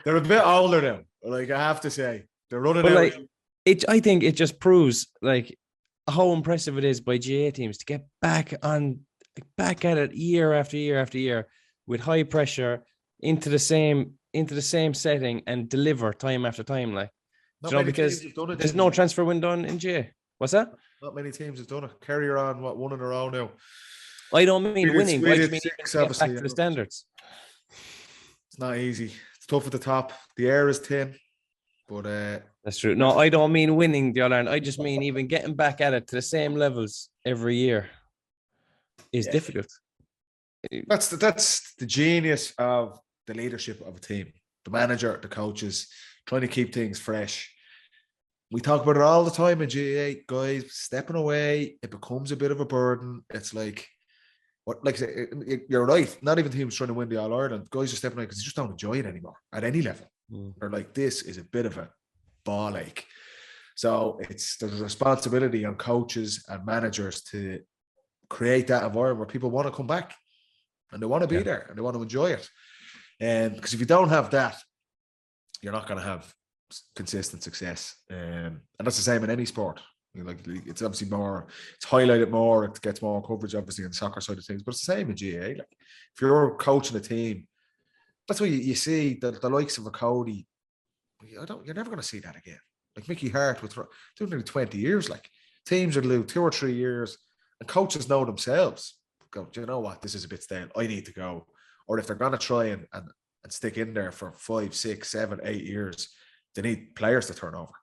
They're a bit older now. Like, I have to say, they're running But out. like, I think it just proves like how impressive it is by GA teams to get back at it year after year after year with high pressure into the same setting and deliver time after time. Like, because there's no transfer window in GA. What's that? Not many teams have done it. Kerry are on one in a row now. I don't mean winning. I just mean six, get back to the standards. It's not easy. It's tough at the top. The air is thin, but that's true. No, I don't mean winning the All-Ireland. I just mean even getting back at it to the same levels every year is difficult. That's the genius of the leadership of a team, the manager, the coaches, trying to keep things fresh. We talk about it all the time in GAA, guys, stepping away, it becomes a bit of a burden. It's like, you're right. Not even teams trying to win the All-Ireland. Guys are stepping away because they just don't enjoy it anymore at any level. They're like, this is a bit of a ball ache. So there's a responsibility on coaches and managers to create that environment where people want to come back and they want to be there and they want to enjoy it. And because if you don't have that, you're not going to have consistent success. And that's the same in any sport. It's obviously more, it's highlighted more, it gets more coverage obviously on the soccer side of things, but it's the same in GAA. Like, if you're coaching a team, that's why you see the likes of a Cody. You're never going to see that again. Like Mickey Hart with doing nearly 20 years. Like, teams would lose 2 or 3 years, and coaches know themselves. Go, do you know what? This is a bit stale. I need to go. Or if they're going to try and stick in there for 5, 6, 7, 8 years, they need players to turn over.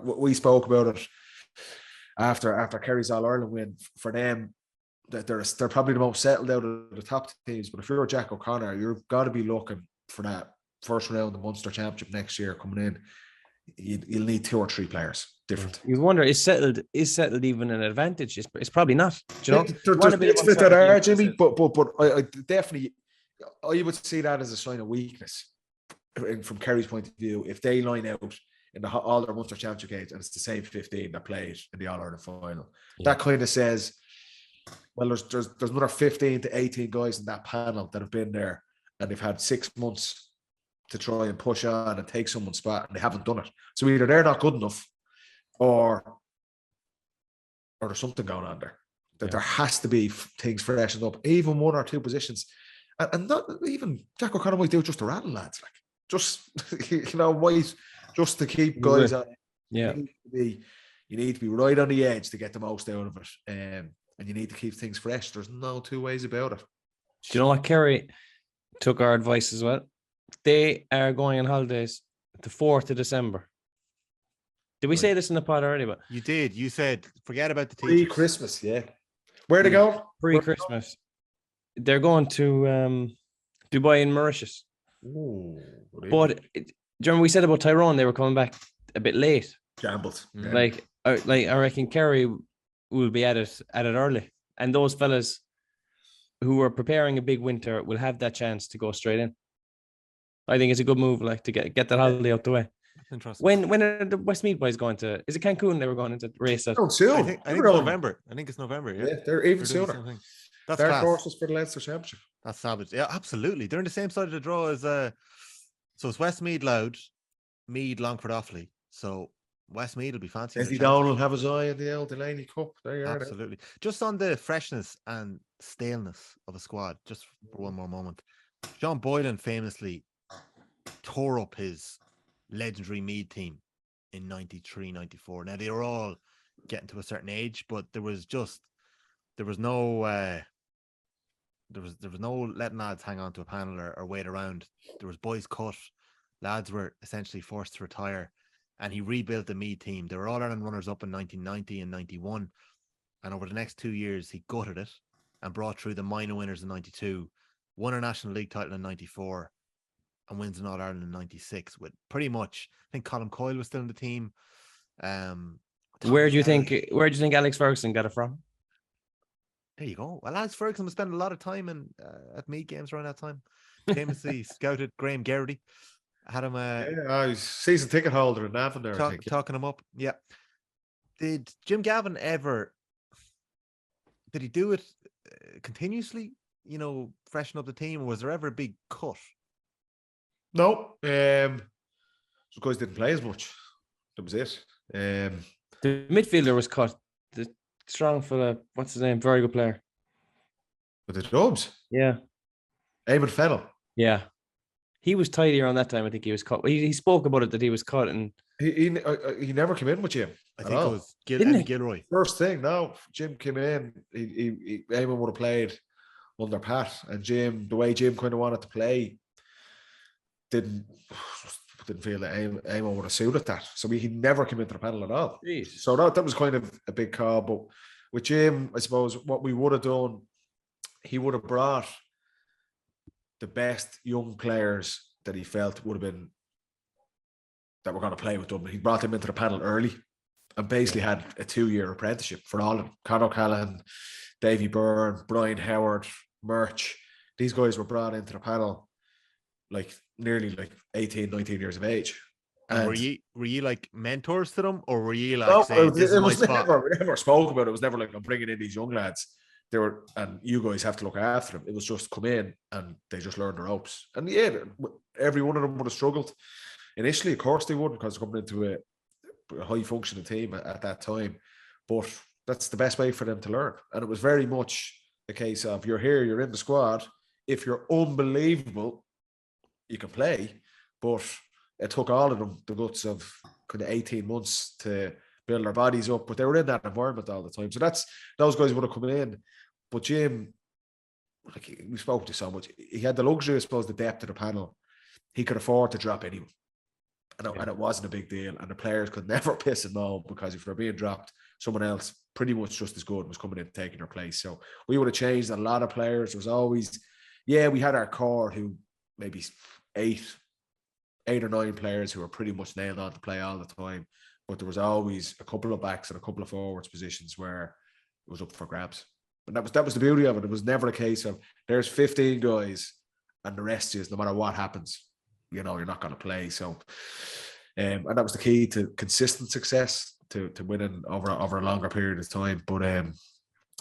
We spoke about it after Kerry's All-Ireland win. For them, that they're probably the most settled out of the top teams. But if you're Jack O'Connor, you've got to be looking for that first round of the Munster Championship next year coming in. You'll need 2 or 3 players different. You wonder, is settled even an advantage? It's probably not. Do you know, there's bits of it that are, Jimmy, but I definitely, I would see that as a sign of weakness from Kerry's point of view. If they line out in all their Munster Championship games and it's the same 15 that played in the All-Ireland final, that kind of says, well, there's another 15 to 18 guys in that panel that have been there and they've had 6 months to try and push on and take someone's spot, and they haven't done it. So either they're not good enough, or there's something going on there. That there has to be things freshened up, even 1 or 2 positions, and not even Jack O'Connor might do just to rattle lads, like just wait, just to keep guys on. Yeah, you need to be right on the edge to get the most out of it, and you need to keep things fresh. There's no 2 ways about it. Do you know what? Kerry took our advice as well. They are going on holidays the 4th of December. Did we say this in the pod already? But you did. You said forget about the teachers. Pre-Christmas, yeah. Where they go? Pre-Christmas. They're going to Dubai and Mauritius. Ooh, but do you remember we said about Tyrone? They were coming back a bit late. Gambled. Yeah. Like I reckon Kerry will be at it early, and those fellas who are preparing a big winter will have that chance to go straight in. I think it's a good move, like, to get that holiday out the way. Interesting. When are the Westmeath boys going to? Is it Cancun they were going into race at? Oh, soon. I think it's November. I think it's November. Yeah, they're even sooner. That's their courses for the Leinster Championship. That's savage. Yeah, absolutely. They're in the same side of the draw as so it's Westmeath, Louth, Meath, Longford, Offaly. So Westmeath will be fancy. Eddie Down will have his eye on the old Delaney Cup. There you are. Absolutely. Just on the freshness and staleness of a squad, just for one more moment. John Boylan famously tore up his legendary Meath team in 93, 94. Now they were all getting to a certain age, but there was no letting lads hang on to a panel or wait around. There was boys cut. Lads were essentially forced to retire, and he rebuilt the Meath team. They were All-Ireland runners up in 1990 and 91, and over the next 2 years he gutted it and brought through the minor winners in 92, won a National League title in 94, and wins an All-Ireland in 96 with pretty much, I think Colin Coyle was still in the team. Where do you think Alex Ferguson got it from? There you go. Well, Alex Ferguson was spending a lot of time at Meath games around that time. Famously scouted Graham Geraghty. Had him he's season ticket holder in Navan there. Talking him up. Yeah. Did Jim Gavin did he do it continuously, freshen up the team, or was there ever a big cut? No. So guys didn't play as much. That was it. The midfielder was cut. The strong fella, what's his name? Very good player. With the Dubs? Yeah. Eamon Fennell. Yeah. He was tidy around that time. I think he was cut. He spoke about it that he was cut, and he never came in with Jim. I think it was Gilroy. First thing, no, Jim came in. Eamon would have played under Pat, and Jim, the way Jim kind of wanted to play, didn't feel that Eamon would have suited that. So he never came into the panel at all. Jeez. So that was kind of a big call. But with Jim, I suppose what we would have done, he would have brought the best young players that he felt would have been that were going to play with Dublin. He brought them into the panel early and basically had a 2-year apprenticeship for all of them. Conor O'Callaghan, Davy Byrne, Brian Howard, Murch. These guys were brought into the panel nearly 18, 19 years of age. And were you like mentors to them, or were you like no, saying, this is my spot? We never spoke about it. It was never like, I'm bringing in these young lads. They were, and you guys have to look after them. It was just come in and they just learned the ropes. And yeah, every one of them would have struggled initially. Of course they would, because coming into a high functioning team at that time. But that's the best way for them to learn. And it was very much a case of, you're here, you're in the squad. If you're unbelievable, you can play. But it took all of them the guts of kind of 18 months to build their bodies up. But they were in that environment all the time. So those guys would have come in. But Jim, we spoke to so much. He had the luxury, I suppose, the depth of the panel. He could afford to drop anyone. And it wasn't a big deal. And the players could never piss him off, because if they're being dropped, someone else pretty much just as good was coming in and taking their place. So we would have changed a lot of players. There was always, we had our core who maybe eight or nine players who were pretty much nailed on to play all the time. But there was always a couple of backs and a couple of forwards positions where it was up for grabs. And that was the beauty of it. It was never a case of there's 15 guys and the rest is, no matter what happens, you're not going to play. So, and that was the key to consistent success, to winning over a longer period of time. But that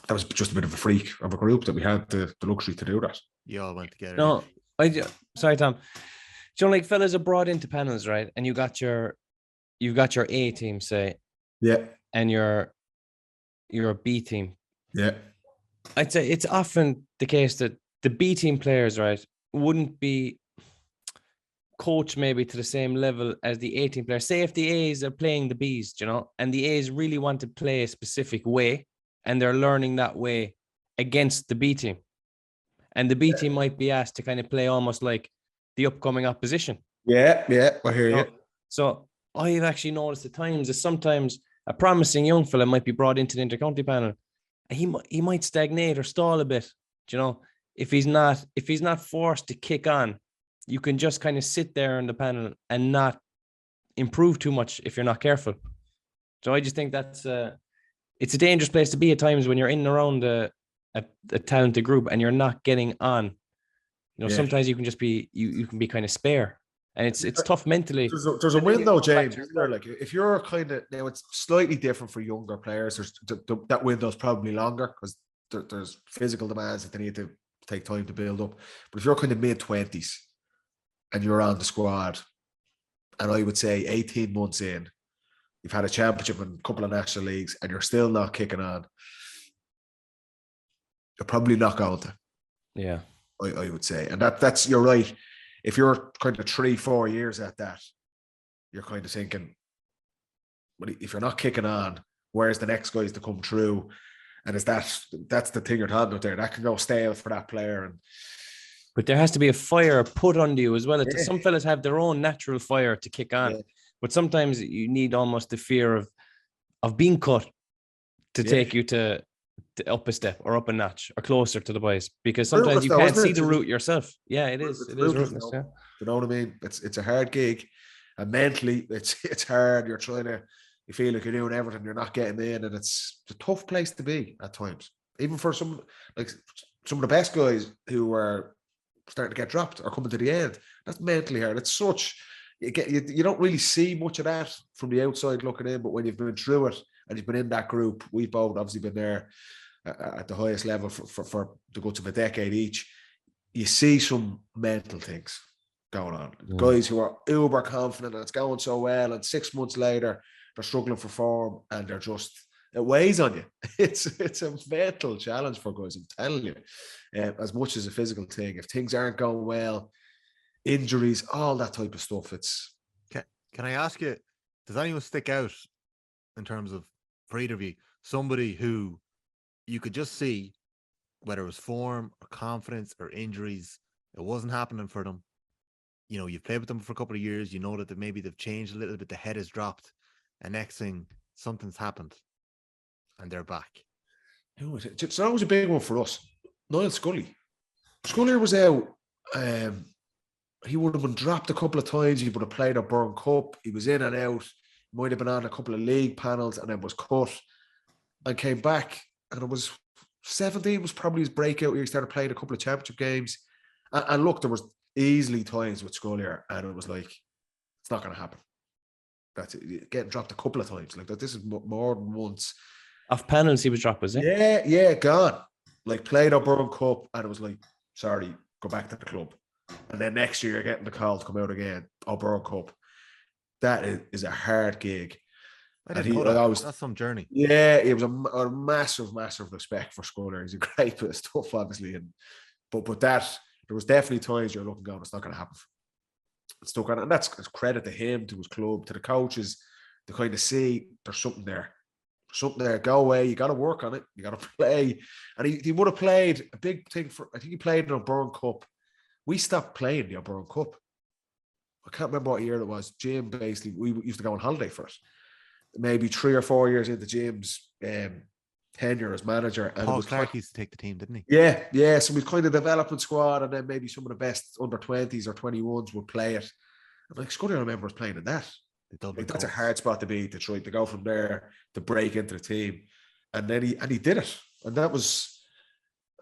was just a bit of a freak of a group that we had the luxury to do that. You all went together. No, sorry, Tom. Do you know, like, fellas are brought into panels, right? And you've got your A team, say, and your B team, I'd say it's often the case that the B team players, right, wouldn't be coached maybe to the same level as the A team players. Say if the A's are playing the B's, and the A's really want to play a specific way, and they're learning that way against the B team, and the B team might be asked to kind of play almost like the upcoming opposition. I hear you. So I've actually noticed at times that sometimes a promising young fella might be brought into the intercounty panel. He might stagnate or stall a bit. If he's not forced to kick on, you can just kind of sit there in the panel and not improve too much if you're not careful. So I just think that's it's a dangerous place to be at times when you're in and around a talented group and you're not getting on. Sometimes you can just be you can be kind of spare, and it's tough mentally. There's a window, James. Like, if you're kind of, now it's slightly different for younger players. That window's probably longer because there's physical demands that they need to take time to build up. But if you're kind of mid-20s and you're on the squad, and I would say 18 months in, you've had a championship and a couple of national leagues, and you're still not kicking on, you're probably not going to. Yeah. I would say. And that's, you're right. If you're kind of 3-4 years at that, you're kind of thinking, but if you're not kicking on, where's the next guys to come through? And that's the thing you're talking about there. That can go stale for that player. But there has to be a fire put under you as well. Some fellas have their own natural fire to kick on. But sometimes you need almost the fear of being cut to take you to up a step or up a notch or closer to the boys, because sometimes you can't see the route yourself. Yeah, it is. It is ruthless. Yeah. You know what I mean? It's a hard gig, and mentally it's hard. You feel like you're doing everything, you're not getting in, and it's a tough place to be at times. Even for some of the best guys who are starting to get dropped or coming to the end, that's mentally hard. It's such you don't really see much of that from the outside looking in, but when you've been through it and you've been in that group, we've both obviously been there at the highest level for the guts of a decade each. You see some mental things going on. Guys who are uber confident and it's going so well, and 6 months later they're struggling for form and they're just, it weighs on you. It's a mental challenge for guys, I'm telling you. As much as a physical thing, if things aren't going well, injuries, all that type of stuff. Can I ask you, does anyone stick out in terms of, for either of you, somebody who you could just see, whether it was form or confidence or injuries, it wasn't happening for them? You know, you've played with them for a couple of years, you know that maybe they've changed a little bit, the head has dropped, and next thing, something's happened and they're back. Who was it? So that was a big one for us. Niall Scully. Scully was out. He would have been dropped a couple of times. He would have played a Burn Cup. He was in and out. Might have been on a couple of league panels and then was cut and came back. And it was 17 was probably his breakout year. He started playing a couple of championship games. And look, there was easily times with Scully and it was like, it's not going to happen. That's it. Getting dropped a couple of times. Like that. This is more than once. Off panels, he was dropped, was it? Yeah, gone. Like played a Burn Cup and it was like, sorry, go back to the club. And then next year you're getting the call to come out again, World Cup. That is a hard gig. That's some journey. Yeah, it was a massive respect for Sculler. He's a great bit of stuff, obviously. But that, there was definitely times you're looking going, it's not going to happen. It's stuck on, and that's credit to him, to his club, to the coaches, to kind of see there's something there. Something there, go away, you got to work on it, you got to play. And he would have played a big thing for, I think he played in a Burn Cup. We stopped playing the Burn Cup. I can't remember what year it was. Jim, basically, we used to go on holiday for it. Maybe 3 or 4 years into Jim's tenure as manager. And Paul Clark used to take the team, didn't he? Yeah. So we kind of development squad, and then maybe some of the best under 20s or 21s would play it. I'm like, Scotty, I remember us playing in that. Like, that's a hard spot to be, to try to go from there to break into the team. And then he did it. And that was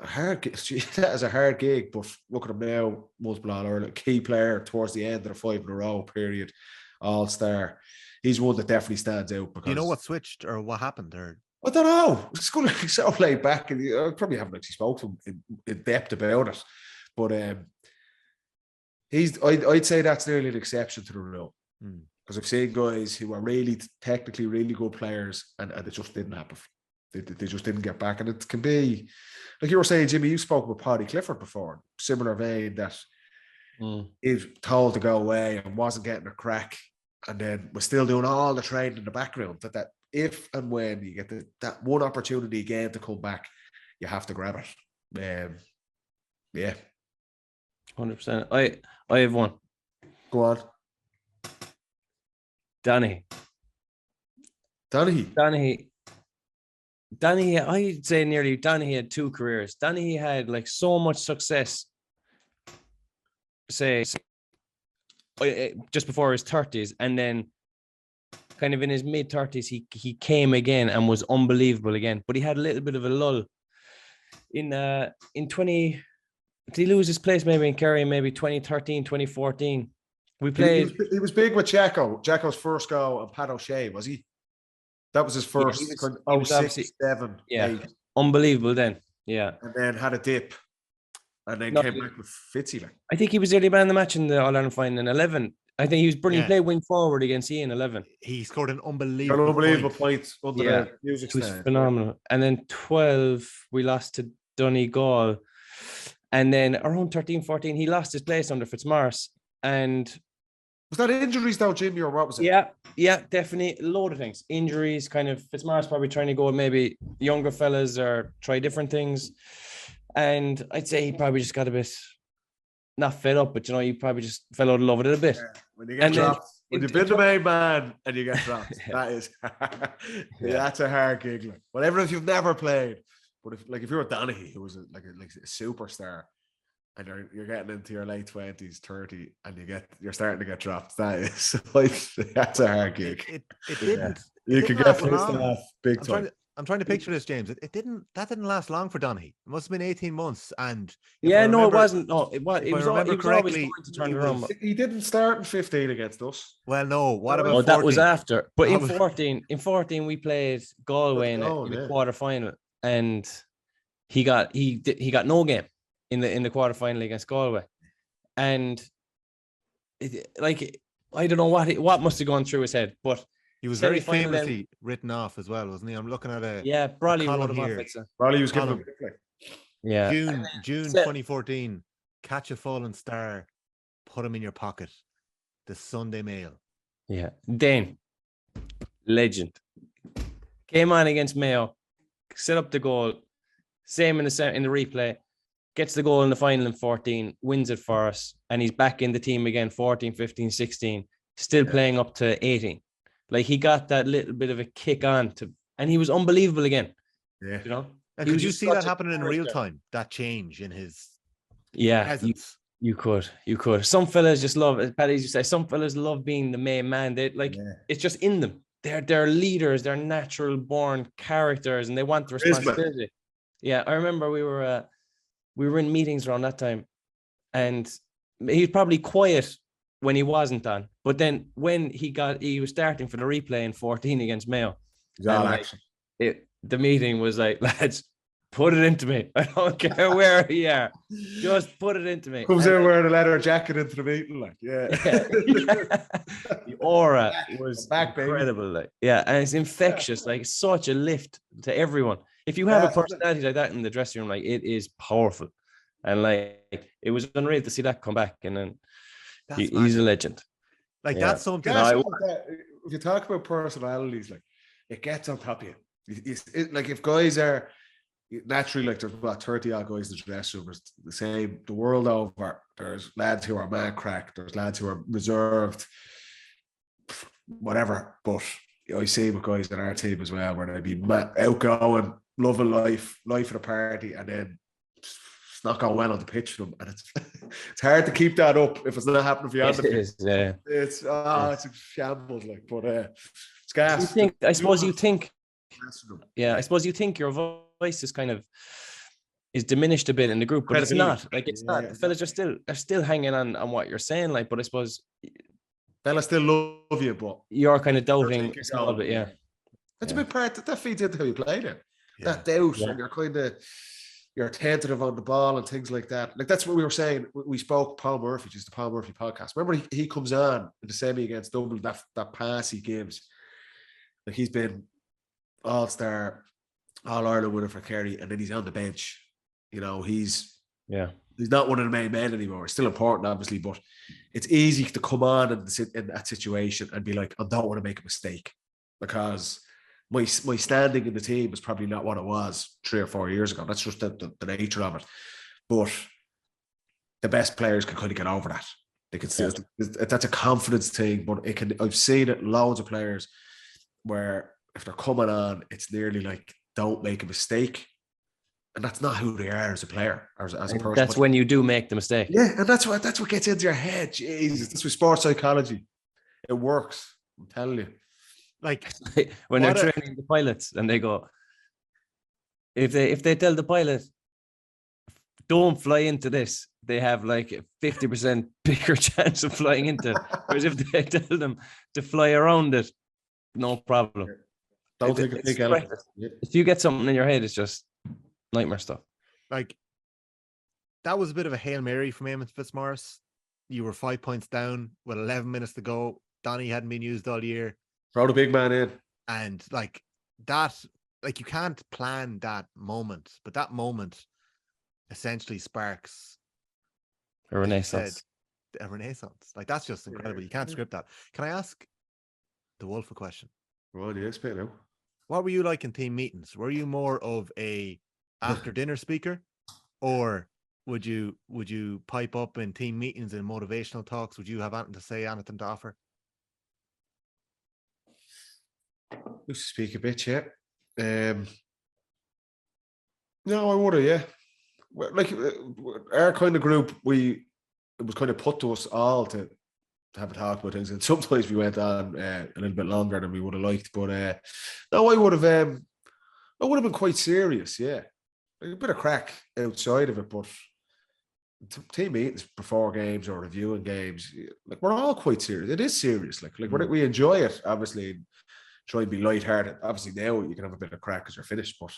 a hard gig. That is a hard gig, but look at him now, multiple All-Ireland, key player towards the end of the 5 in a row period, All-Star. He's one that definitely stands out. Because, do you know what switched or what happened? Or I don't know. It's going to be so laid back, and I probably haven't actually spoken to him in depth about it. But I'd say that's nearly an exception to the rule, because I've seen guys who are really technically really good players, and it just didn't happen. They just didn't get back. And it can be, like you were saying, Jimmy, you spoke about Paddy Clifford before, similar vein, that he was told to go away and wasn't getting a crack, and then was still doing all the training in the background, that if and when you get that one opportunity again to come back, you have to grab it. Yeah. 100%. I have one. Go on. Donaghy, I'd say nearly Donaghy had 2 careers. Donaghy had like so much success, say, just before his 30s, and then kind of in his mid-30s, he came again and was unbelievable again. But he had a little bit of a lull. In 20, did he lose his place maybe in Kerry, maybe 2013, 2014? We played. He was big with Jacko. Jacko's first go and Pat O'Shea, was he? That was his first. He was 06, 7, yeah, 8. Unbelievable then. Yeah, and then had a dip, and then came back with Fitzy. Like, I think he was early man of the match in the All-Ireland final in 11. I think he was brilliant. He played wing forward against Ian 11. He scored an unbelievable point under the music stand. It was phenomenal. And then 12, we lost to Donegal. And then around 13, 14, he lost his place under Fitzmaurice. And was that injuries though, Jimmy, or what was it? Yeah, definitely. A load of things. Injuries, kind of Fitzmaurice probably trying to go with maybe younger fellas or try different things. And I'd say he probably just got a bit not fed up, but he probably just fell out of love with it a bit. Yeah. When you get dropped, when you've been the main man and you get dropped, that is that's a hard gig. Like, whatever if you've never played. But if you're a Donaghy, who was like a superstar, and you're getting into your late 20s, 30, and you're starting to get dropped, that is that's a hard gig. It didn't. You could get pissed off big time. I'm trying to picture this, James. That didn't last long for Donaghy. It must have been 18 months. And it wasn't. No, it was. He was always going to turn it around. He didn't start in 15 against us. Well, no. What about 14? That was after. But in 14, we played Galway in the quarter final, and he got no game in the quarter final against Galway, and like I don't know what must have gone through his head, but he was very famously written off as well, wasn't he? I'm looking at Brawley column wrote him here. off. Brawley was given him. Yeah, June 2014. Catch a falling star, put him in your pocket. The Sunday Mail. Yeah, Dane, legend, came on against Mayo, set up the goal. Same in the replay. Gets the goal in the final in 14, wins it for us, and he's back in the team again, 14, 15, 16, still playing up to 18. Like, he got that little bit of a kick on and he was unbelievable again. Yeah. You know? And could you see that happening in real time? That change in his presence? You could. Some fellas just love it. Paddy, you say, some fellas love being the main man. They it's just in them. They're leaders, they're natural born characters, and they want the responsibility. Yeah, I remember we were in meetings around that time, and he was probably quiet when he wasn't on. But then when he was starting for the replay in 14 against Mayo. The meeting was like, lads, put it into me. I don't care where you are. Just put it into me. Comes in wearing a leather jacket into the meeting, like, yeah. The aura was incredible, like, and it's infectious, like, such a lift to everyone. If you have a personality like that in the dressing room, like, it is powerful. And like, it was unreal to see that come back. And then he's a legend. Like, that's something. If you talk about personalities, like, it gets on top of you. Like, if guys are naturally, like, there's about 30 odd guys in the dressing room, it's the same the world over. There's lads who are man crack, there's lads who are reserved, whatever. But I see with guys in our team as well, where they be outgoing, loving life of the party, and then it's not going well on the pitch for them, and it's hard to keep that up if it's not happening for you on the pitch. It's a shambles, like, but it's gas. I suppose you think your voice is kind of diminished a bit in the group, but it's not. Like, it's not. The fellas are still hanging on what you're saying, like, but I suppose fellas still love you, but you're kind of doubting a little bit. Yeah, that's a big part that feeds into how you play it. That doubt, and you're tentative on the ball and things like that. Like, that's what we were saying. We spoke Paul Murphy, just the Paul Murphy podcast. Remember, he comes on in the semi against Dublin, that pass he gives. Like, he's been All-Star, All-Ireland winner for Kerry, and then he's on the bench. You know, he's not one of the main men anymore. It's still important, obviously, but it's easy to come on in that situation and be like, I don't want to make a mistake, because my standing in the team is probably not what it was 3 or 4 years ago. That's just the nature of it. But the best players can kind of get over that. They can still, that's a confidence thing, but I've seen it loads of players where if they're coming on, it's nearly like, don't make a mistake. And that's not who they are as a player, or as a person. That's when you do make the mistake. Yeah, and that's what gets into your head. Jesus, that's with sports psychology. It works. I'm telling you. Like, when they're training the pilots, and they go, if they tell the pilot, don't fly into this, they have like a 50% bigger chance of flying into it. Whereas if they tell them to fly around it, no problem. Don't take a big element. If you get something in your head, it's just nightmare stuff. Like, that was a bit of a Hail Mary from Eamon Fitzmaurice. You were 5 points down with 11 minutes to go. Donny hadn't been used all year. Throw the big man in. And like that, like, you can't plan that moment, but that moment essentially sparks a renaissance. A renaissance. Like, that's just incredible. You can't script that. Can I ask the Wolf a question? Well, yeah, speak now. What were you like in team meetings? Were you more of a after dinner speaker, or would you pipe up in team meetings and motivational talks? Would you have anything to say, anything to offer? Used to speak a bit, yeah. No, I would have, yeah. Like, our kind of group, it was kind of put to us all to have a talk about things, and sometimes we went on a little bit longer than we would have liked. But no, I would have been quite serious, yeah. Like, a bit of crack outside of it, but team meetings before games or reviewing games, like, we're all quite serious. It is serious, like we enjoy it, obviously. Try and be lighthearted. Obviously, now you can have a bit of crack as you're finished, but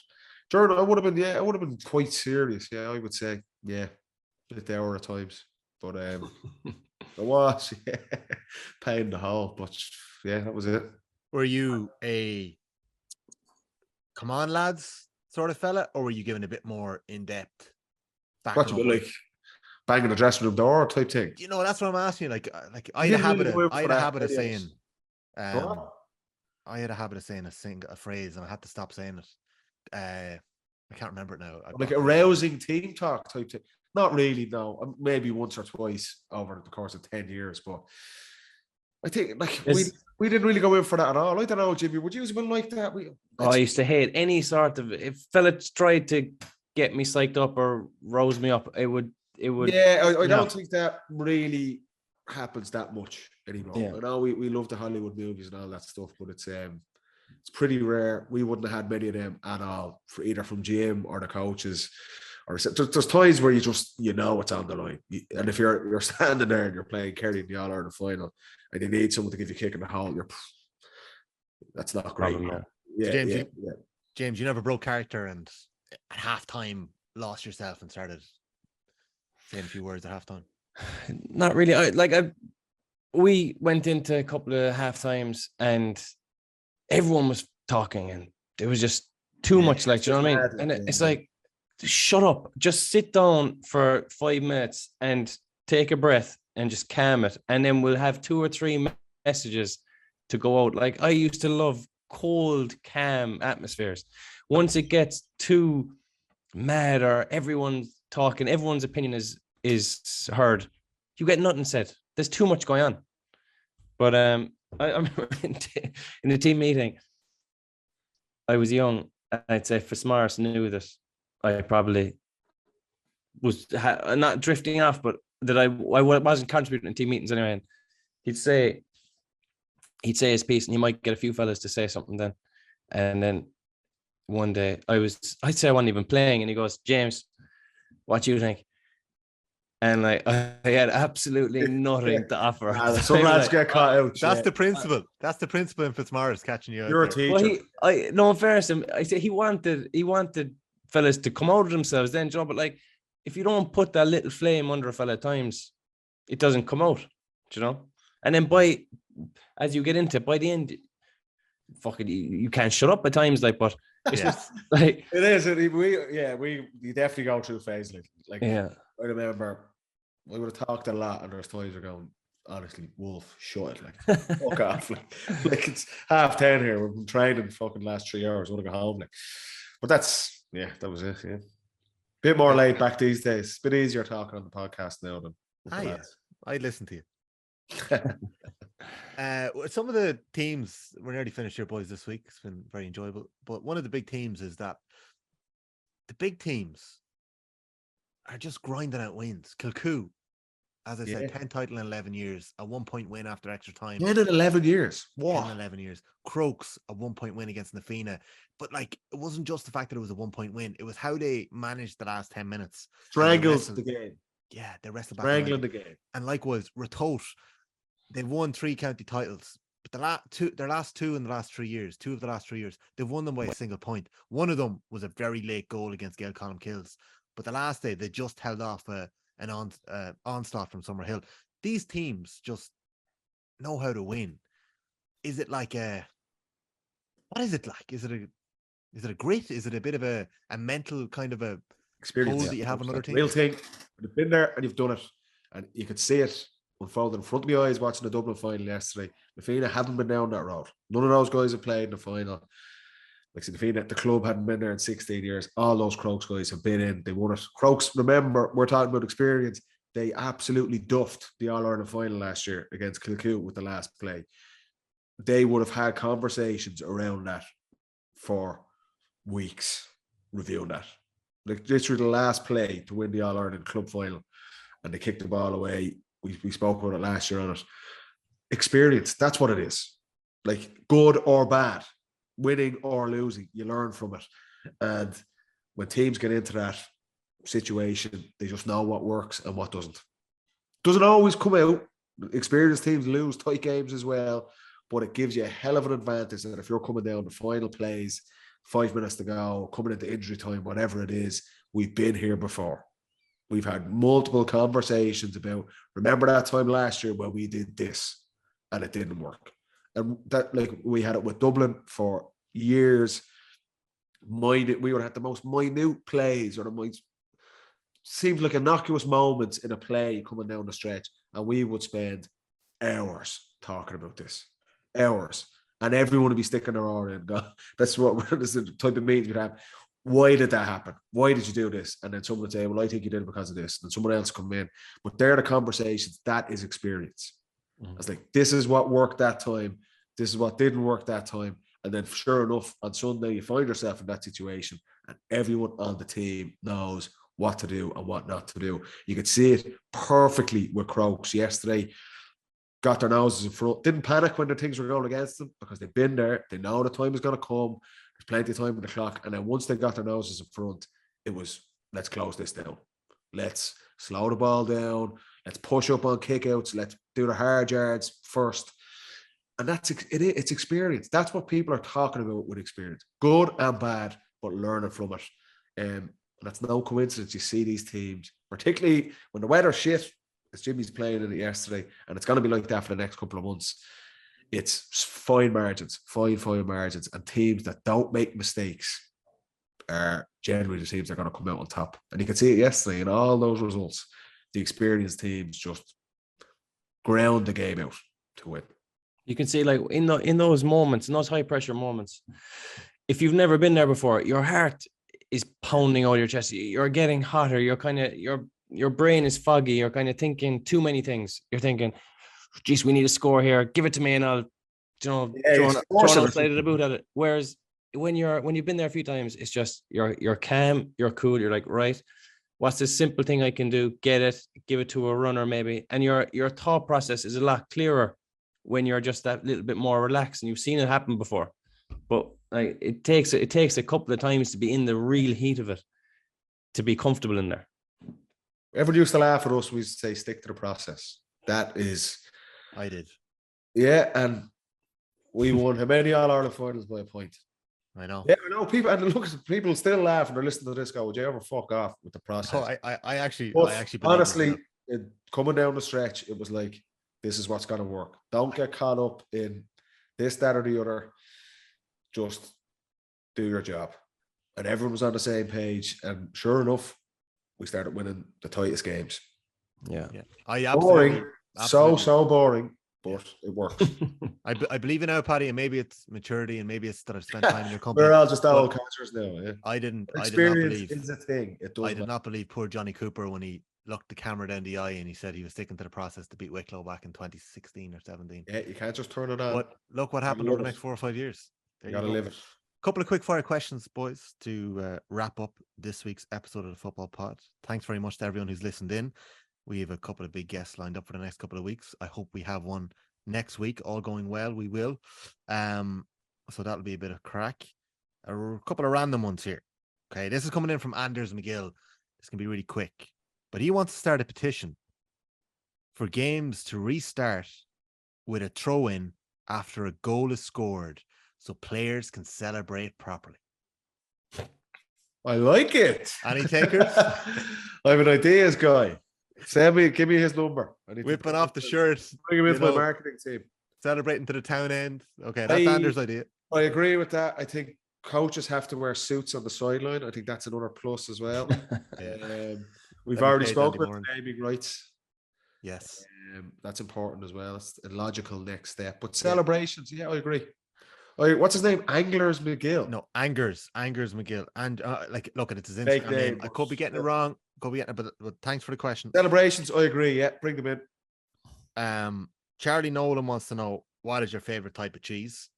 Jordan, I would have been quite serious. Yeah, I would say, yeah, a bit there at times, but There was, yeah. Pain in the hole, but yeah, that was it. Were you a come on lads sort of fella, or were you given a bit more in depth? What you mean, like banging the dressing room door type thing? You know, that's what I'm asking. Like I had a habit of saying, I had a habit of saying a phrase, and I had to stop saying it. I can't remember it now. Like a rousing team talk type thing. Not really, no. Maybe once or twice over the course of 10 years, but I think like we didn't really go in for that at all. I don't know, Jimmy. Would you have been like that? I used to hate any sort of if fellas tried to get me psyched up or rouse me up. It would. Yeah, I don't think that really happens that much anymore. Yeah. I know we love the Hollywood movies and all that stuff, but it's pretty rare. We wouldn't have had many of them at all, for either from Jim or the coaches. Or there's times where you know what's on the line, and if you're standing there and you're playing Kerry in the All-Ireland final, and you need someone to give you a kick in the hole, that's not great. Yeah, James, you never broke character and at halftime lost yourself and started saying a few words at halftime. Not really. We went into a couple of half times and everyone was talking and it was just too much. Like, do you know what I mean? And it's like, shut up, just sit down for 5 minutes and take a breath and just calm it. And then we'll have 2 or 3 messages to go out. Like, I used to love cold, calm atmospheres. Once it gets too mad or everyone's talking, everyone's opinion is heard, you get nothing said. There's too much going on. But I remember in the team meeting, I was young. I'd say Fitzmaurice knew that I probably was not drifting off, but that I wasn't contributing in team meetings anyway. And he'd say his piece, and he might get a few fellas to say something then. And then one day I'd say I wasn't even playing, and he goes, "James, what do you think?" And like I had absolutely nothing to offer. Some lads get caught out. That's the principle. That's the principle in Fitzmaurice catching you out. You're a teacher. No, in fairness, I say he wanted fellas to come out of themselves then, Joe. But like, if you don't put that little flame under a fella at times, it doesn't come out, you know. And then as you get into it, by the end, fucking you can't shut up at times, like. But it's just like it is. We definitely go through phase like yeah. I remember we would have talked a lot, and there's times we're going, honestly, Wolf, shut it, like fuck off, like it's 10:30 here. We've been training fucking last 3 hours. I want to go home, like. But that was it. Yeah, bit more laid back these days. Bit easier talking on the podcast now than. I'd listen to you. Some of the teams, we're nearly finished here, boys, this week. It's been very enjoyable. But one of the big themes is that the big teams are just grinding out wins. Kilcoo, as I said, 10 title in 11 years, a 1-point win after extra time. 10 in 11 years. What? 10 in 11 years. Crokes, a 1-point win against Nafina. But like, it wasn't just the fact that it was a 1-point win. It was how they managed the last 10 minutes. Strangled the game. Yeah, they wrestled back. Strangling the game. And likewise, Ruthless, they've won 3 county titles. But their last 2 in the last 3 years, 2 of the last 3 years, they've won them by a single point. One of them was a very late goal against Gael Column Kills. But the last day, they just held off an onslaught from Summerhill. These teams just know how to win. Is it like what is it like? Is it a grit? Is it a bit of a mental kind of a experience that you have on other teams? Real thing. You've been there and you've done it, and you could see it unfold in front of my eyes watching the Dublin final yesterday. Nafina haven't been down that road. None of those guys have played in the final. Like Nafina, the club hadn't been there in 16 years. All those Crokes guys have been in. They won it. Crokes, remember, we're talking about experience. They absolutely duffed the All-Ireland final last year against Kilcoo with the last play. They would have had conversations around that for weeks, reviewing that. Like literally the last play to win the All-Ireland club final, and they kicked the ball away. We spoke about it last year on it. Experience, that's what it is. Like good or bad, winning or losing, you learn from it. And when teams get into that situation, they just know what works and what doesn't. Doesn't always come out. Experienced teams lose tight games as well, but it gives you a hell of an advantage that if you're coming down the final plays, 5 minutes to go, coming into injury time, whatever it is, we've been here before. We've had multiple conversations about, remember that time last year where we did this and it didn't work. And that, like, we had it with Dublin for years. We would have the most minute plays, or the most seemed like innocuous moments in a play coming down the stretch, and we would spend hours talking about this, hours, and everyone would be sticking their oar in. That's the type of meetings we'd have. Why did that happen? Why did you do this? And then someone would say, well, I think you did it because of this. And then someone else come in. But they're the conversations. That is experience. It's like, this is what worked that time. This is what didn't work that time. And then sure enough, on Sunday, you find yourself in that situation and everyone on the team knows what to do and what not to do. You could see it perfectly with Crokes yesterday. Got their noses in front. Didn't panic when the things were going against them because they've been there. They know the time is going to come. There's plenty of time on the clock. And then once they got their noses in front, it was, let's close this down. Let's slow the ball down. Let's push up on kickouts. Let's do the hard yards first. And it's experience. That's what people are talking about with experience. Good and bad, but learning from it. And that's no coincidence. You see these teams, particularly when the weather's shit, as Jimmy's playing in it yesterday, and it's going to be like that for the next couple of months. It's fine margins, fine margins, and teams that don't make mistakes are generally the teams that are going to come out on top. And you can see it yesterday in all those results. The experienced teams just ground the game out to win. You can see, like, in those moments, in those high pressure moments, if you've never been there before, your heart is pounding out your chest. You're getting hotter. You're kind of your brain is foggy. You're kind of thinking too many things. You're thinking, geez, we need a score here. Give it to me, and I'll, throw an excited about at it. Whereas when you've been there a few times, it's just you're calm, you're cool. You're like, right, what's this simple thing I can do? Get it, give it to a runner maybe, and your thought process is a lot clearer when you're just that little bit more relaxed and you've seen it happen before. But like, it takes a couple of times to be in the real heat of it to be comfortable in there. Everyone used to laugh at us. We used to say, stick to the process. That is... I did. Yeah, and we won how many All-Ireland finals by a point? I know. Yeah, I know. People still laugh and they're listening to this go, would you ever fuck off with the process? Oh, I actually honestly, coming down the stretch, it was like, this is what's going to work. Don't get caught up in this, that, or the other. Just do your job. And everyone was on the same page. And sure enough, we started winning the tightest games. Yeah. Boring. So boring, but it works. I believe in now, Paddy, and maybe it's maturity, and maybe it's that I've spent time in your company. We're all just old catchers now. Yeah? I did not Experience believe is a thing. I did not believe poor Johnny Cooper when he looked the camera down the eye and he said he was sticking to the process to beat Wicklow back in 2016 or 17. Yeah, you can't just turn it on. But look what happened over the next 4 or 5 years. You gotta live it. Couple of quick fire questions, boys, to wrap up this week's episode of the Football Pod. Thanks very much to everyone who's listened in. We have a couple of big guests lined up for the next couple of weeks. I hope we have one next week. All going well, we will. So that'll be a bit of crack. A couple of random ones here. Okay, this is coming in from Anders McGill. This can be really quick. But he wants to start a petition for games to restart with a throw-in after a goal is scored so players can celebrate properly. I like it. Any takers? I'm an ideas guy. Give me his number. Whipping off the shirt. Bring him into my marketing team. Celebrating to the town end. Okay, that's Anders' idea. I agree with that. I think coaches have to wear suits on the sideline. I think that's another plus as well. We've already spoken about naming rights. Yes. That's important as well. It's a logical next step. But celebrations, yeah, I agree. What's his name? Anglers McGill. No, Angers McGill. And look at it, his Instagram name. I could be getting it wrong. But thanks for the question. Celebrations, I agree. Yeah, bring them in. Charlie Nolan wants to know, what is your favorite type of cheese?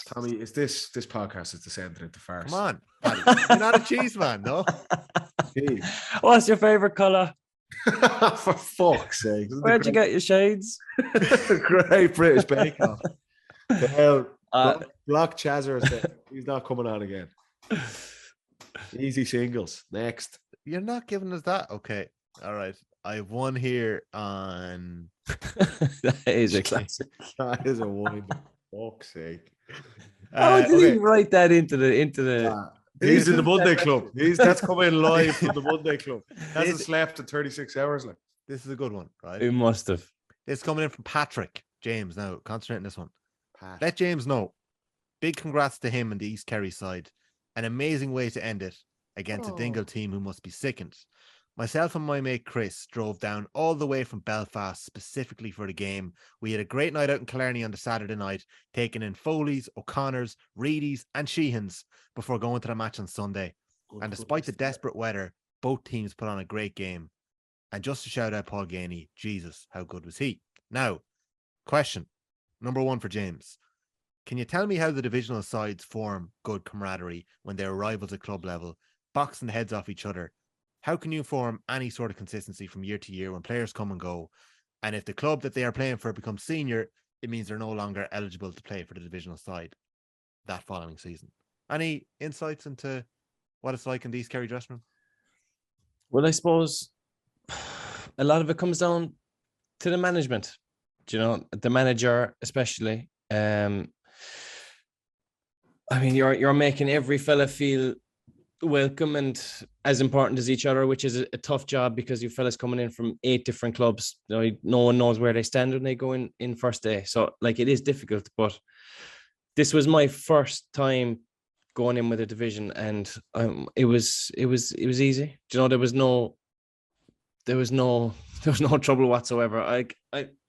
Tommy, is this podcast is descending into farce? Come on, Paddy. You're not a cheese man, no? What's your favorite color? For fuck's sake. Where'd you get your shades? Great British Bake Off. Block Chazzer. He's not coming on again. Easy singles. Next. You're not giving us that? Okay. All right. I have one here on... That is a classic. That is a wine. Fuck's sake. How did he write that into the He's in the Monday Club. That's coming live from the Monday Club. Hasn't slept in 36 hours. Like, this is a good one, right? It must have. It's coming in from Patrick James. Now, concentrate on this one. Let James know. Big congrats to him and the East Kerry side. An amazing way to end it against a Dingle team who must be sickened. Myself and my mate Chris drove down all the way from Belfast specifically for the game. We had a great night out in Killarney on the Saturday night, taking in Foley's, O'Connor's, Reedy's and Sheehan's before going to the match on Sunday. And despite the desperate weather, both teams put on a great game. And just to shout out Paul Gainey, Jesus, how good was he? Now, question number one for James. Can you tell me how the divisional sides form good camaraderie when they're rivals at club level, boxing the heads off each other? How can you form any sort of consistency from year to year when players come and go? And if the club that they are playing for becomes senior, it means they're no longer eligible to play for the divisional side that following season. Any insights into what it's like in the East Kerry dressing room? Well, I suppose a lot of it comes down to the management. Do you know, the manager especially. I mean, you're making every fella feel welcome and as important as each other, which is a tough job because you fellas coming in from 8 different clubs. You know, no one knows where they stand when they go in first day. So, like, it is difficult. But this was my first time going in with a division, and it was easy. Do you know, there was no trouble whatsoever.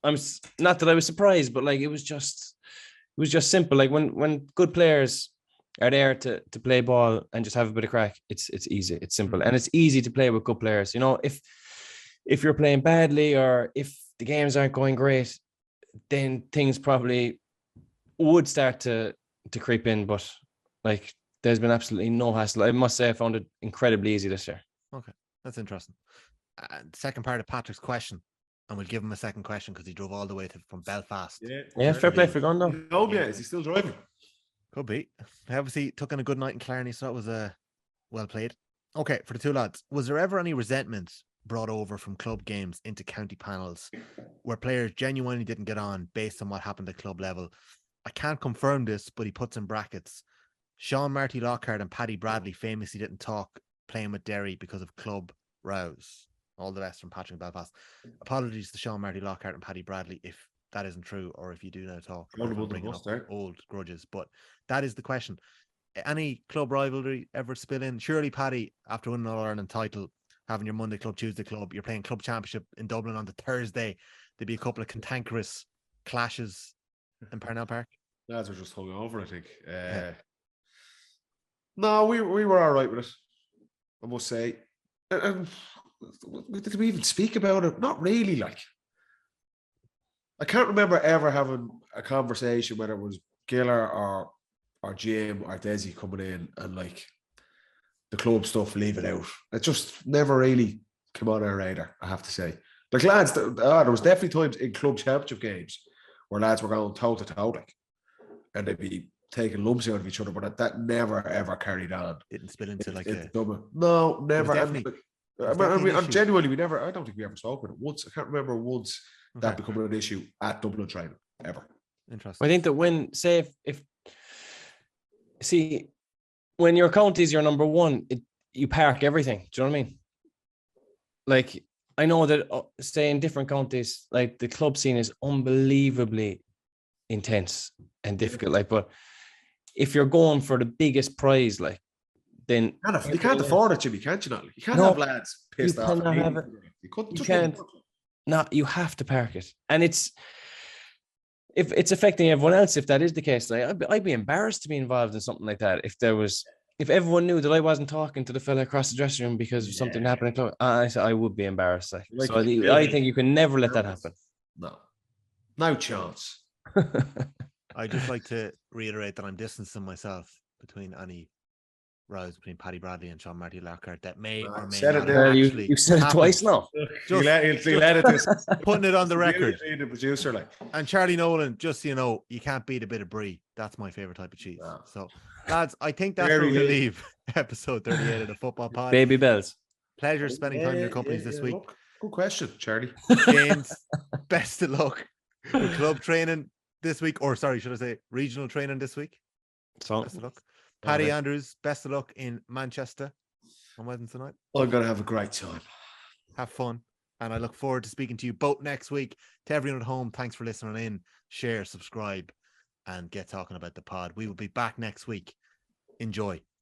I'm not that I was surprised, but like it was just simple. Like when good players are there to play ball and just have a bit of crack, it's easy, it's simple, and it's easy to play with good players. You know, if you're playing badly or if the games aren't going great, then things probably would start to creep in. But like, there's been absolutely no hassle. I must say I found it incredibly easy this year. Okay, that's interesting. Second part of Patrick's question, and we'll give him a second question because he drove all the way from Belfast. Yeah, fair play for going though. Oh yeah, is he still driving? Could be. He obviously took in a good night in Killarney, so that was well played. Okay, for the two lads, was there ever any resentment brought over from club games into county panels where players genuinely didn't get on based on what happened at club level? I can't confirm this, but he puts in brackets, Sean Marty Lockhart and Paddy Bradley famously didn't talk playing with Derry because of club rows. All the best from Patrick Belfast. Apologies to Sean Marty Lockhart and Paddy Bradley if that isn't true, or if you do now talk bringing up old grudges. But that is the question. Any club rivalry ever spill in? Surely, Paddy, after winning All Ireland title, having your Monday club, Tuesday club, you're playing club championship in Dublin on the Thursday, there'd be a couple of cantankerous clashes in Parnell Park. Lads were just hung over, I think. No, we were all right with it, I must say. And did we even speak about it? Not really. Like, I can't remember ever having a conversation, whether it was Giller or Jim or Desi coming in and like the club stuff, leave it out. It just never really came on our radar, I have to say. Like, lads, there was definitely times in club championship games where lads were going toe to toe, like, and they'd be taking lumps out of each other, but that never ever carried on. Didn't spill into no, never. I mean, genuinely, I don't think we ever spoke about it once. I can't remember once that becoming an issue at Dublin training ever. Interesting. I think that when your county's your number one, you park everything. Do you know what I mean? Like, I know that say in different counties, like the club scene is unbelievably intense and difficult. Like, but if you're going for the biggest prize, like, then you can't afford it, Jimmy, can't you? Not? You can't have lads pissed off. You can't. No, you have to park it, and if it's affecting everyone else, if that is the case, like I'd be embarrassed to be involved in something like that. If everyone knew that I wasn't talking to the fella across the dressing room because of something happening, I would be embarrassed. Like, so I think you can never let that happen. No chance. I'd just like to reiterate that I'm distancing myself between any rows between Paddy Bradley and Sean Marty Lockhart that may or may not actually. You said it twice now. He'll edit this. Putting it on the record. The producer, like. And Charlie Nolan, just so you know, you can't beat a bit of brie. That's my favorite type of cheese. Oh. So, lads, I think that's where we leave episode 38 of the Football Pod. Baby bells. Pleasure spending time in your companies this week. Good question, Charlie. James, best of luck with club training this week, or sorry, should I say regional training this week? So, best of luck. Paddy Andrews, best of luck in Manchester on Wednesday night. I'm going to have a great time. Have fun. And I look forward to speaking to you both next week. To everyone at home, thanks for listening in. Share, subscribe, and get talking about the pod. We will be back next week. Enjoy.